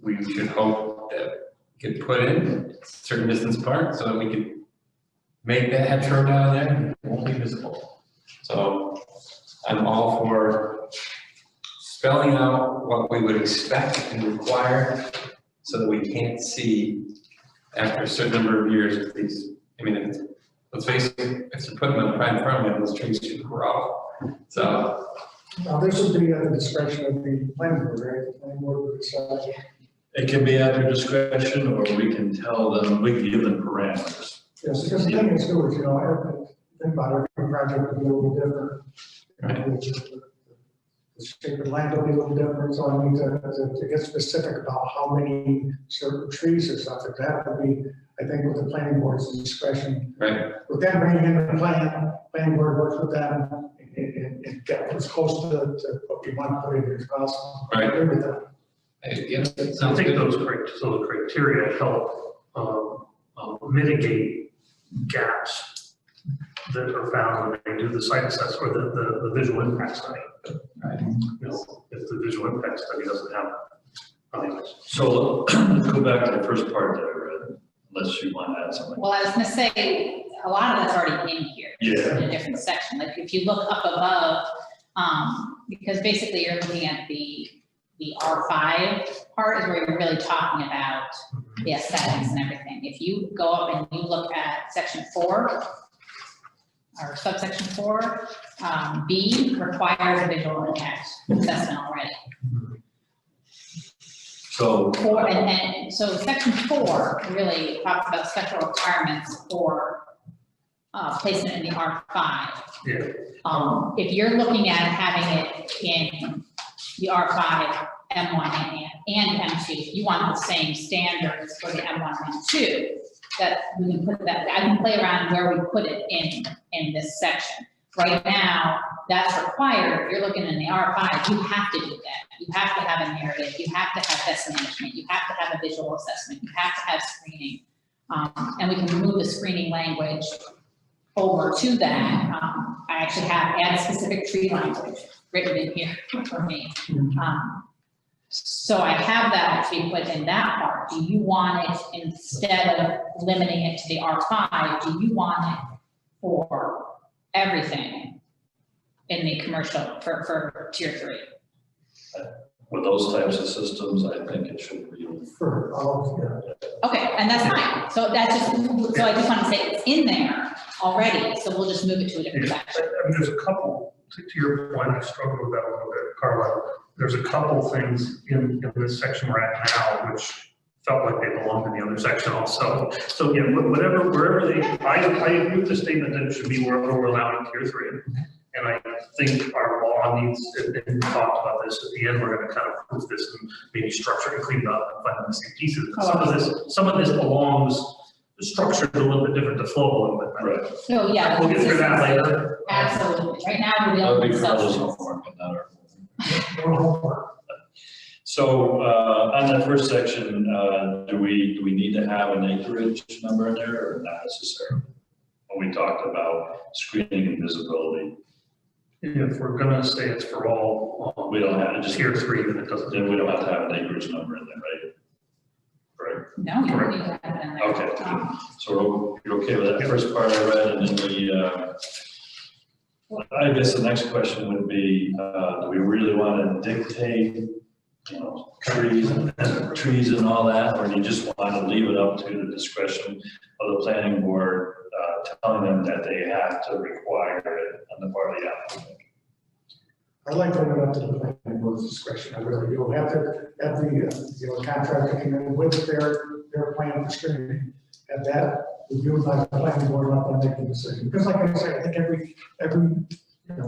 we should hope that get put in a certain distance apart, so that we can make that hedgerow down there, and it won't be visible. So I'm all for spelling out what we would expect and require so that we can't see after a certain number of years if these, I mean, let's face it, if they're putting them right in front of me, those trees should grow. So. Now, this would be at the discretion of the planning board, right? The planning board would decide. It can be at their discretion, or we can tell them, we can give them parameters. Yes, because the thing is, too, is, you know, I think about every project would be a little different. Right. The shape of the land will be a little different, so I need to get specific about how many certain trees or something. That would be, I think, with the planning board's discretion. Right. With them bringing in the planning board works with them and get as close to what we want to put in here as possible. Right. I agree with that. Yeah, I think those criteria help mitigate gaps that are found when they do the site assessment or the visual impact study. Right. You know, if the visual impact study doesn't have. So let's go back to the first part that I read, unless you want to add something. Well, I was gonna say, a lot of that's already in here. Just Yeah. in a different section. Like if you look up above, because basically you're looking at the R5 part is where you're really talking about the aesthetics and everything. If you go up and you look at section 4, or subsection 4, B requires a visual impact assessment already. So, So section 4 really talks about special requirements for placement in the R5. Yeah. If you're looking at having it in the R5, M1 and M2, you want the same standards for the M1 and M2, that we can put that, I can play around where we put it in this section. Right now, that's required. If you're looking in the R5, you have to do that. You have to have a narrative. You have to have best management. You have to have a visual assessment. You have to have screening. And we can move the screening language over to that. I actually have added specific tree language written in here for me. So I have that actually put in that part. Do you want it, instead of limiting it to the R5, do you want it for everything in the commercial for tier 3? with those types of systems, I think it should be. For all, yeah. Okay, and that's fine. So that's just, so I just want to say it's in there already, so we'll just move it to a different section. I mean, there's a couple, to your point, I struggled with that a little bit, Carla. There's a couple things in this section we're at now, which felt like they belonged in the other section also. So yeah, whatever, wherever they, I agree with the statement that it should be wherever we're allowing tier 3. And I think our law needs, and we talked about this at the end, we're gonna kind of proof this and maybe structure and clean it up and find the missing pieces. Some of this belongs structured a little bit different to flow a little bit better. Right. So, yeah. We'll get through that later. Absolutely. Right now, we're That'll dealing be with Carlos' substance. homework, but not our. More homework. So, on that first section, do we need to have an acreage number in there or not necessarily? When we talked about screening and visibility, If we're gonna say it's for all, we don't have to just, tier 3, then it doesn't. then we don't have to have an acreage number in there, right? Right. No, you don't need to have it in there. Okay. So you're okay with that first part I read, and then I guess the next question would be, do we really want to dictate, trees and all that, or do you just want to leave it up to the discretion of the planning board, telling them that they have to require it on the part of the applicant? I like to leave it up to the planning board's discretion, I really do. Have the contractor come in with their plan for screening, and that reviewed by the planning board, not by making a decision. Because like I said, I think every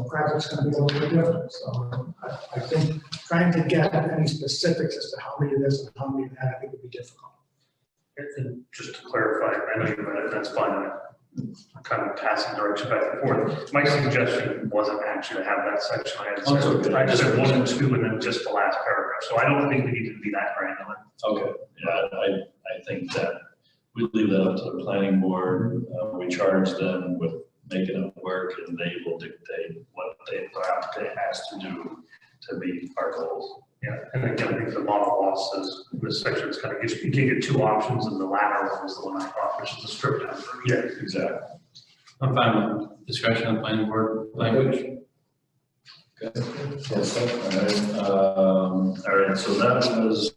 project's gonna be a little bit different, so I think trying to get any specifics as to how many of this and how many of that, I think would be difficult. And just to clarify, I know you read it, that's fine. I'm kind of passing direction back and forth. My suggestion wasn't actually to have that section. I just said 1 and 2 and then just the last paragraph. So I don't think we need to be that granular. Okay, yeah, I think that we leave that up to the planning board. We charge them with making it work, and they will dictate what the applicant has to do to meet our goals. Yeah, and again, I think the model law says this section is kind of, you can get 2 options, and the latter one is the one I thought, which is the strict down. Yeah, exactly. I'm fine with discretion of planning board language. Okay. All right, so that was,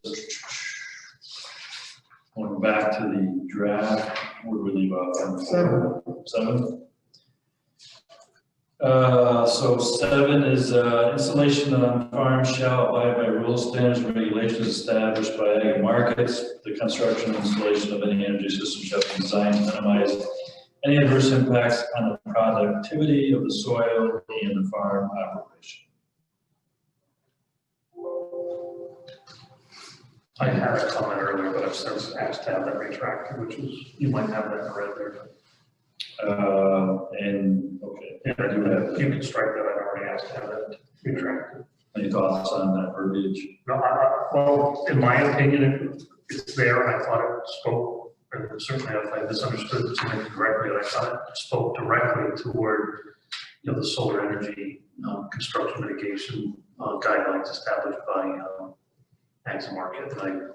going back to the draft, where do we leave off? On 7? So 7 is installation on farm shall abide by rules, standards, and regulations established by ag markets. The construction and installation of any energy system shall be designed to minimize any adverse impacts on the productivity of the soil and the farm operation. I had a comment earlier, but I've since asked to have that retracted, which is, you might have that right there. And, okay, Yeah, I do have, you can strike that, I've already asked to have that retracted. any thoughts on that verbiage? No, well, in my opinion, it's there, and I thought it spoke, and certainly if I misunderstood this correctly, I thought it spoke directly toward, the solar energy construction mitigation guidelines established by Ag Market. And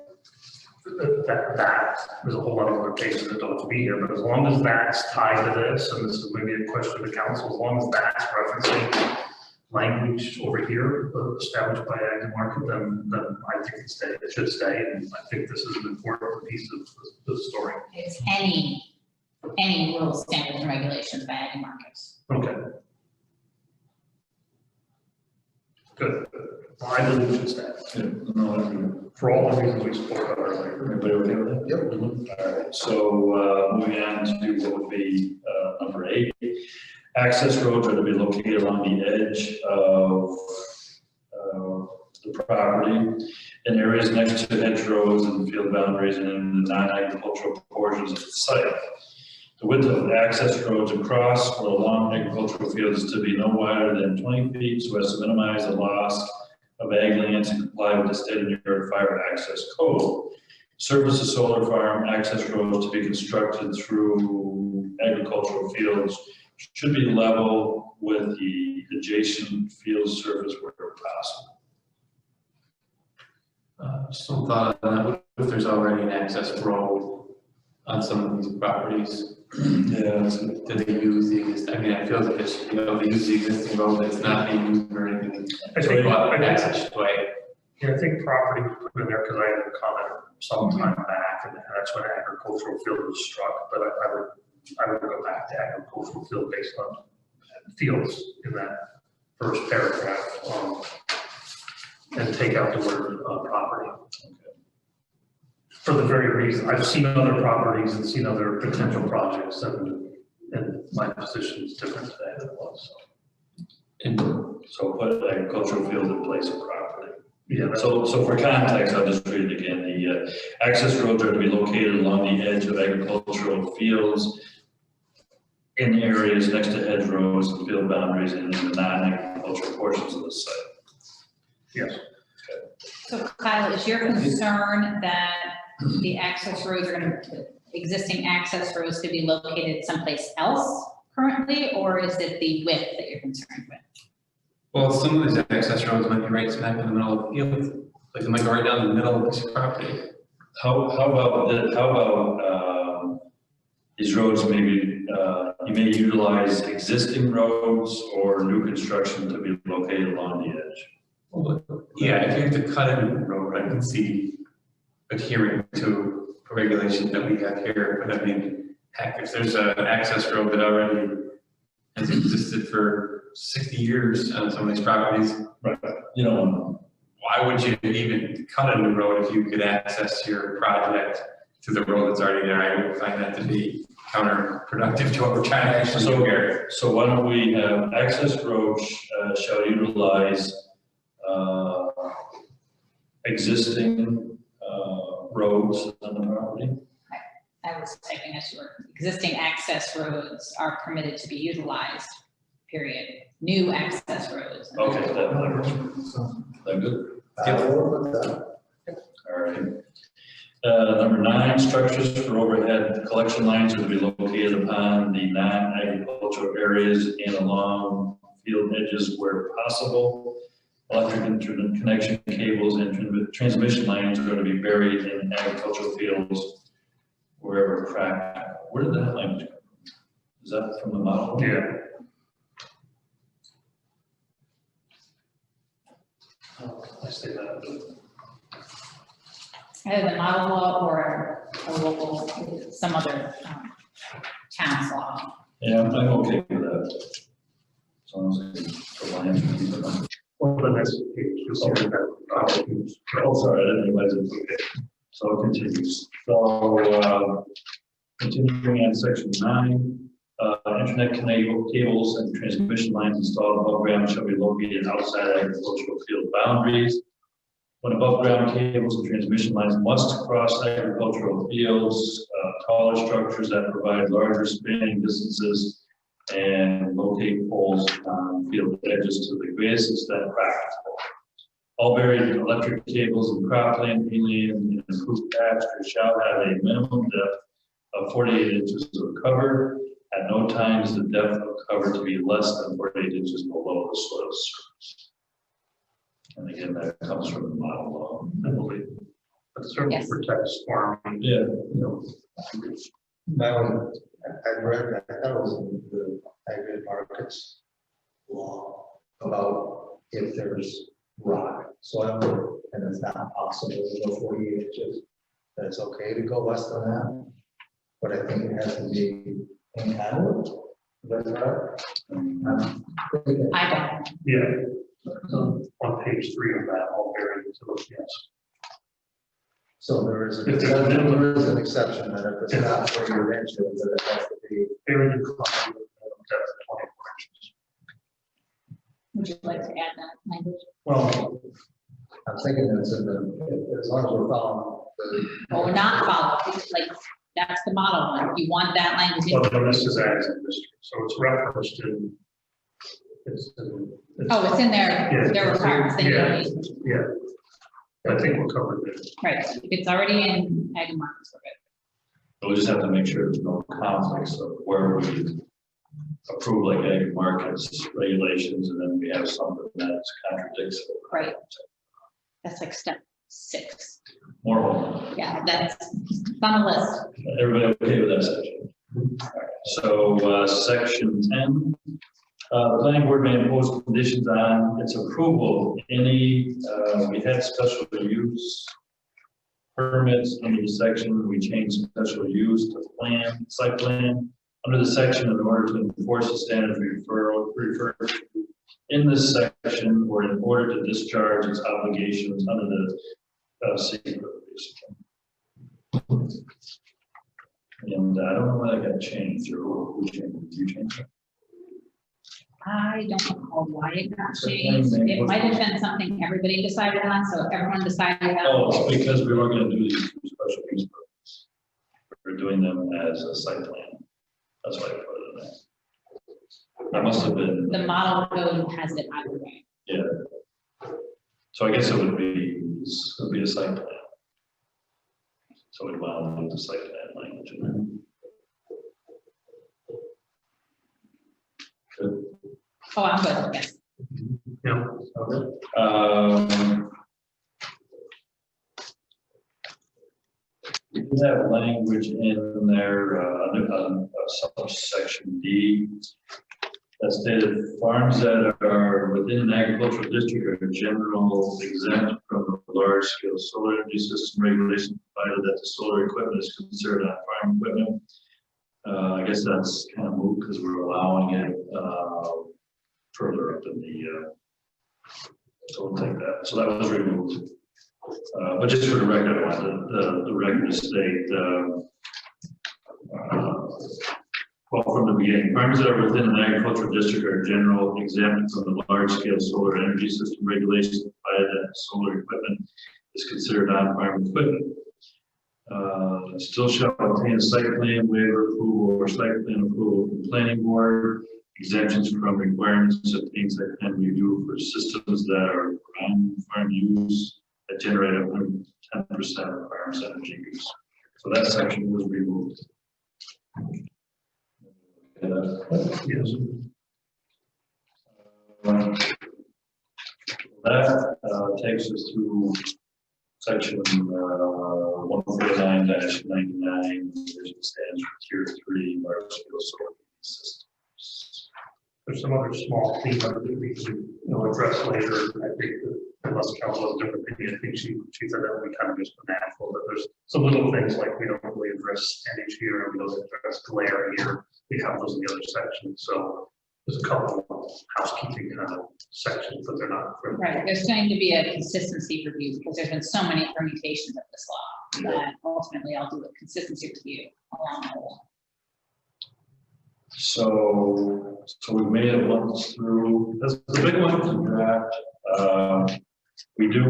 that there's a whole lot of other cases that don't have to be here, but as long as that's tied to this, and this is maybe a question to the council, as long as that's referencing language over here established by Ag Market, then I think it should stay, and I think this is an important piece of the story. It's any rules, standards, and regulations by ag markets. Okay. Good. Well, I believe it should stay. Yeah, no, that's good. For all the reasons we spoke about earlier. Everybody okay with that? Yep. All right, so moving on to what would be number 8. Access roads are to be located along the edge of the property in areas next to hedgerows and field boundaries and in the non-agricultural portions of the site. The width of access roads across or along agricultural fields is to be no wider than 20 feet so as to minimize the loss of ag lands and comply with the state of New York Fire Access Code. Service of solar farm access roads to be constructed through agricultural fields should be level with the adjacent field surface where possible. Some thought on that, what if there's already an access road on some of these properties? Yeah, Do they use the existing, I mean, I feel like it's, they use the existing road that's not being used or anything. I think, Access way. I think property was put in there because I had a comment some time back, and that's when agricultural field was struck, but I would go back to agricultural field based on fields in that first paragraph, and take out the word property. For the very reason, I've seen other properties and seen other potential projects, and my position is different today than it was. so put agricultural field in place of property. Yeah, So for context, I'll just read it again. The access roads are to be located along the edge of agricultural fields in areas next to hedgerows and field boundaries and in the non-agricultural portions of the site. Yes. So Kyle, is your concern that the access roads are going to, existing access roads could be located someplace else currently, or is it the width that you're concerned with? Well, some of these access roads might be right smack in the middle of the field, like they might go right down the middle of this property. How about these roads maybe, you may utilize existing roads or new construction to be located along the edge? Well, yeah, if you have to cut a new road, I can see adhering to a regulation that we have here, but I mean, heck, if there's an access road that already has existed for 60 years on some of these properties, Right. You know, why would you even cut a new road if you could access your project to the road that's already there? I would find that to be counterproductive to what we're trying to actually do here. so why don't we have access roads shall utilize existing roads on the property? I was typing as you were, existing access roads are permitted to be utilized, period. New access roads. Okay, is that good? I'll work with that. All right. Number 9, structures for overhead collection lines are to be located upon the non-agricultural areas and along field edges where possible. Electric connection cables and transmission lines are going to be buried in agricultural fields wherever practical. Where did that language come from? Is that from the model? Yeah. I say that. Either the model law or a local, some other town's law. Yeah, I'm okay with that. As long as it's the land. Well, the next page, you'll see that. Oh, sorry, I didn't realize it was okay. So it continues. So, continuing on section 9, internet cables and transmission lines installed above ground shall be located outside agricultural field boundaries. When above ground cables and transmission lines must cross agricultural fields, taller structures that provide larger spanning distances and locate poles on field edges to the greatest extent practical. All buried electric cables and cropland, alien, and improved pasture shall have a minimum depth of 48 inches of cover. At no time is the depth of cover to be less than 48 inches below the soil surface. And again, that comes from the model law, I believe. But certainly Yes. protects farming. Yeah. You know, That one, I read that, that was in the agri markets law about if there's rock, soil, and it's not possible to go 48 inches, that it's okay to go less than that. But I think it has to be entitled. Is that correct? I don't. yeah. On page 3 of that, all buried into those, yes. So there is If there's a minimum- there is an exception that if it's not 48 inches, that it has to be. Buried in copper with a depth of 24 inches. Would you like to add that language? Well, I'm thinking it's in the, as long as we're following the. Or not follow, like, that's the model one. You want that language in. well, this is ag industry, so it's referenced in. Oh, it's in there, Yeah. there requirements that you Yeah. don't need. Yeah. I think we're covered there. Right, if it's already in ag and markets, we're good. We just have to make sure there's no conflicts of where we approve like ag markets regulations, and then we have something that contradicts it. Right. That's like step 6. More homework. Yeah, that's on the list. Everybody okay with that section? So, section 10, the planning board may impose conditions on its approval. Any, we had special use permits under the section, we changed special use to plan, site plan. Under the section, in order to enforce the standards referred to in this section, or in order to discharge its obligations under the secret. And I don't know why that got changed, or who changed it. Did you change it? I don't recall why it got changed. It might have been something everybody decided on, so everyone decided on. Oh, it's because we weren't gonna do these for special use permits. We're doing them as a site plan. That's why I put it in there. That must have been. The model code has it either way. Yeah. So I guess it would be a site plan. So we'd want to do the site plan language in there. Good. Oh, I'm good, yes. Yeah. We do have language in there, under subsection D, that stated farms that are within an agricultural district are general exempt from the large scale solar energy system regulation, provided that the solar equipment is considered on farm equipment. I guess that's kind of moot because we're allowing it, further up in the, so we'll take that. So that was removed. But just for the record, I want the record to state, well, from the beginning, farms that are within an agricultural district are general exempt from the large scale solar energy system regulations, provided that solar equipment is considered on-farm equipment. Still shall obtain a site plan waiver approval or site plan approval from the planning board. Exemptions from requirements of things that can review for systems that are on farm use that generate 110% of farm's energy use. So that section was removed. Yes. That takes us to section 149-99, which stands for tier 3 large scale solar systems. There's some other small things that we can, address later. I think that unless council has a different opinion, I think she said that we kind of just a handful, but there's some little things like we don't really address NH here, and we don't address glare here. We have those in the other sections. So there's a couple of housekeeping kind of sections, but they're not critical. Right, there's going to be a consistency review because there's been so many permutations of this law that ultimately I'll do a consistency review along the way. So we made it once through. That's the big one to draft. We do,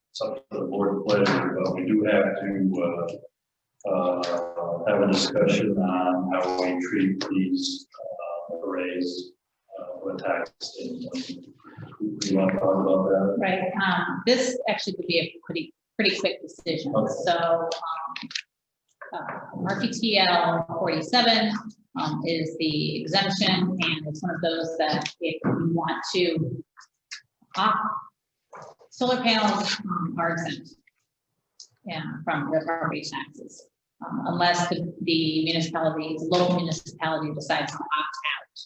it's up to the board pleasure, but we do have to have a discussion on how we treat these arrays with tax standpoint. You want to talk about that? Right, this actually would be a pretty quick decision. Okay. So RPTL 47 is the exemption, and it's one of those that if you want to solar panels are exempt from the property taxes, unless the local municipality decides to opt out.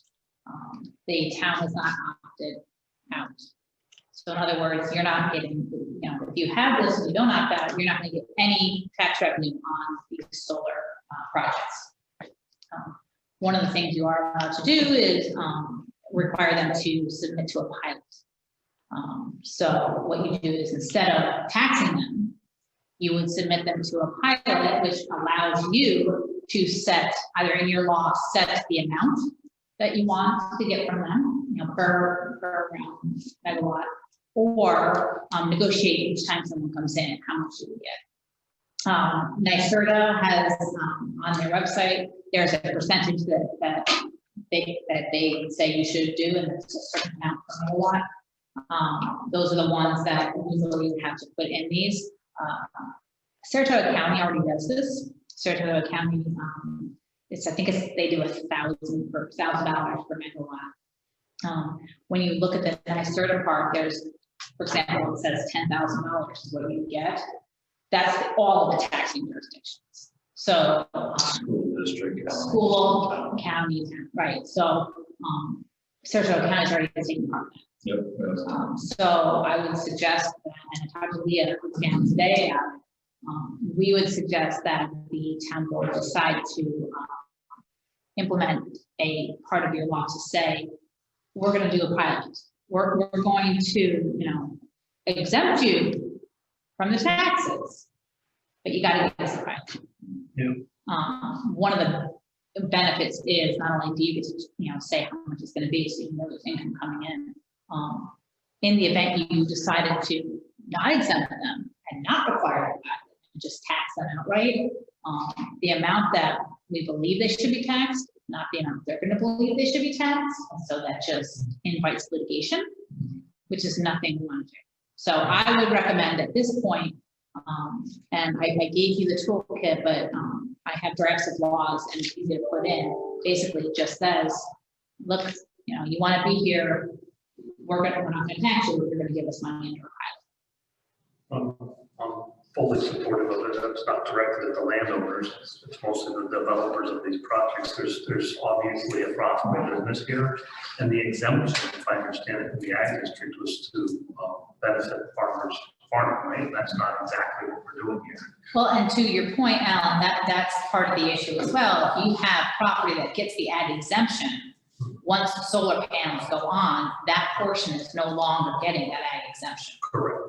The town has not opted out. So in other words, you're not getting, if you have this and you don't opt out, you're not going to get any tax revenue on these solar projects. One of the things you are allowed to do is require them to submit to a pilot. So what you do is instead of taxing them, you would submit them to a pilot, which allows you to set, either in your law, set the amount that you want to get from them, per megawatt, or negotiate each time someone comes in how much you would get. NYSERDA has on their website, there's a percentage that they say you should do, and it's a certain amount per megawatt. Those are the ones that usually you have to put in these. Saratoga County already does this. Saratoga County, they do $1,000 per megawatt. When you look at the NYSERDA part, there's, for example, it says $10,000 is what you get. That's all of the taxing jurisdictions. So School district. school, county, right? So Saratoga County is already taking part of that. Yep. So I would suggest that, and I talked to Leah again today, we would suggest that the town board decide to implement a part of your law to say, we're going to do a pilot. We're going to, exempt you from the taxes, but you got to give us a pilot. Yeah. One of the benefits is not only do you get to, say how much it's gonna be, so you know there's income coming in. In the event you decided to not exempt them and not require that, and just tax them outright, the amount that we believe they should be taxed, not the amount they're gonna believe they should be taxed, so that just invites litigation, which is nothing we want to do. So I would recommend at this point, and I gave you the toolkit, but I have drafts of laws and it's easy to put in. Basically, it just says, look, you want to be here. We're not going to tax you. You're going to give us money in your pilot. I'm fully supportive of it. It's not directed at the landowners. It's mostly the developers of these projects. There's obviously a profitable business here. And the exemption, if I understand it, in the ag district was to benefit farmers farming, right? That's not exactly what we're doing here. Well, and to your point, Alan, that's part of the issue as well. If you have property that gets the ag exemption, once the solar panels go on, that portion is no longer getting that ag exemption. Correct.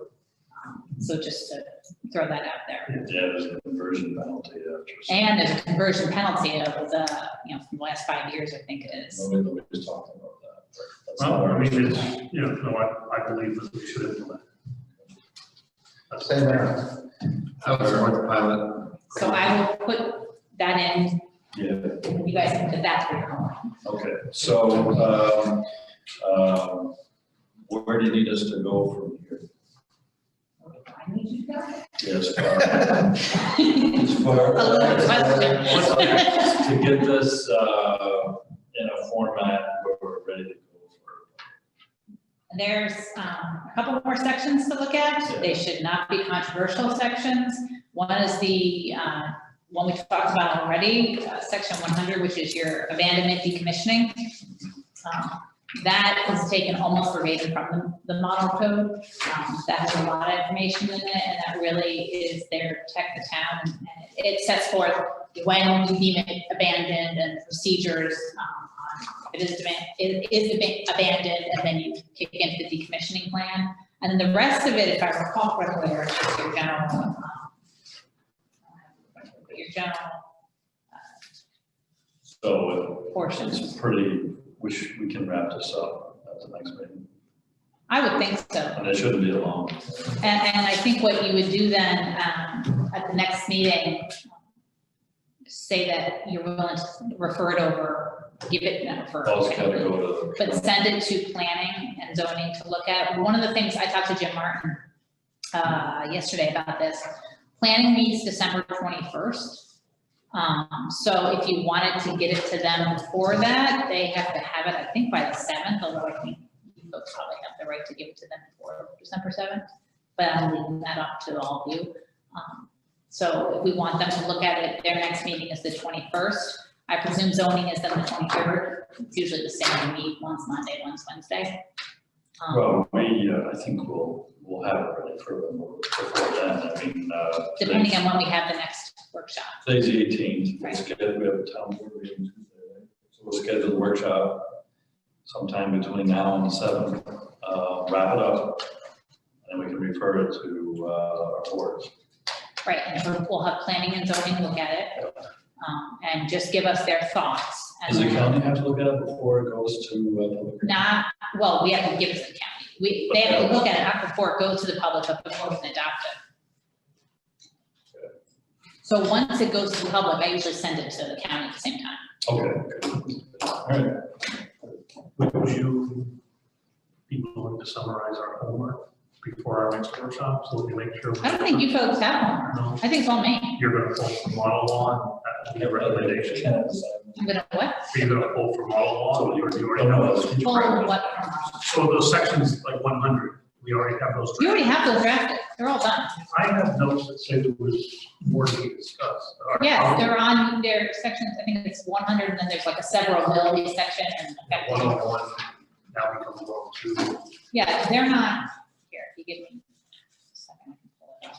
So just to throw that out there. Yeah, there's a conversion penalty after. And there's a conversion penalty of the, from the last 5 years, I think it is. Nobody's talking about that. That's Well, not I our mean, it's, issue. I believe that we should implement. That's Same there. I would support the pilot. So I will put that in, Yeah, you guys can put that through your homework. okay, so, where do you need us to go from here? I need you to go. Yes, as far A little question. to get this, in a format where we're ready to go for. There's a couple more sections to look at. They should not be controversial sections. One is the one we talked about already, section 100, which is your abandonment decommissioning. That is taken almost verbatim from the model code. That has a lot of information in it, and that really is there to protect the town. And it sets forth when you deem it abandoned and procedures. It is abandoned, and then you kick into the decommissioning plan. And then the rest of it, if I recall correctly, are just your general, So portions. it's pretty, we can wrap this up at the next meeting. I would think so. And it shouldn't be long. And I think what you would do then, at the next meeting, say that you're willing to refer it over, give it, not refer. I'll just gotta go to. But send it to planning and zoning to look at. One of the things, I talked to Jim Martin yesterday about this. Planning meets December 21st. So if you wanted to get it to them before that, they have to have it, I think, by the 7th, although I think you folks probably have the right to give it to them before December 7th. But I'm leaving that up to all of you. So if we want them to look at it, their next meeting is the 21st. I presume zoning is then the 23rd. It's usually the same. We meet once Monday, once Wednesday. Well, I think we'll have it ready for before then. I mean, Depending on when we have the next workshop. today's the 18th. Right. We have a town board meeting Tuesday, right? So we'll schedule the workshop sometime between now and the 7th, wrap it up, and we can refer it to our boards. Right, and we'll have planning and zoning look at it, and just give us their thoughts. Does the county have to look at it before it goes to public? Not, well, we have to give it to the county. They have to look at it not before it goes to the public, but before we can adopt it. So once it goes to the public, I usually send it to the county at the same time. Okay. All right. Would you be willing to summarize our homework before our next workshop, so we can make sure? I don't think you folks have one. No, I think it's all me. you're gonna pull from model law, and the recommendation. I'm gonna what? Are you gonna pull from model law, or you already No, have no, those? Pull what? So those sections, like 100, we already have those. You already have those drafted. They're all done. I have notes that say there was more to be discussed. Yes, they're on their sections. I think it's 100, and then there's like a severability section and. 101, now becomes 102. Yeah, they're not, here, you give me a second, I can pull it up.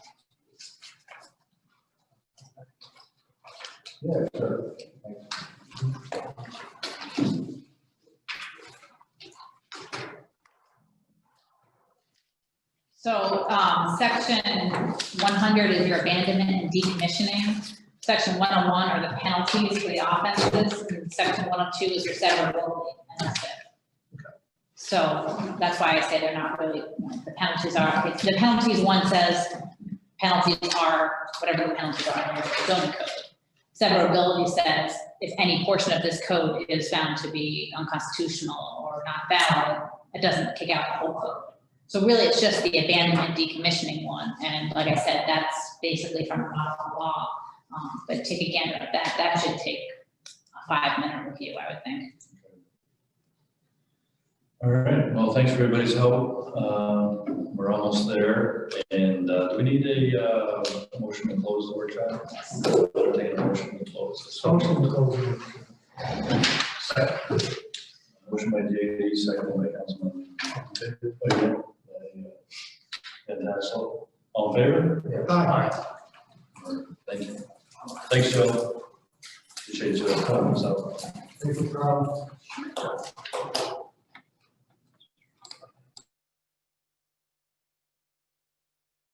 Yeah, sure. So, section 100 is your abandonment and decommissioning. section 101 are the penalties for the offenses, and section 102 is your severability, and that's it. So that's why I say they're not really, the penalties are, the penalties, one says penalties are whatever the penalties are in your zoning code. Severability says if any portion of this code is found to be unconstitutional or not valid, it doesn't kick out the whole code. So really, it's just the abandonment decommissioning one, and like I said, that's basically from model law. But take a gander at that. That should take a 5-minute review, I would think. All right, well, thanks for everybody's help. We're almost there, and do we need a motion to close the workshop? Better take a motion to close this. Motion to close. Second. Motion by JD, second by Councilman. And that's all in favor? Aye. Thank you. Thanks, Joe. Appreciate you. So. Thank you, Carl.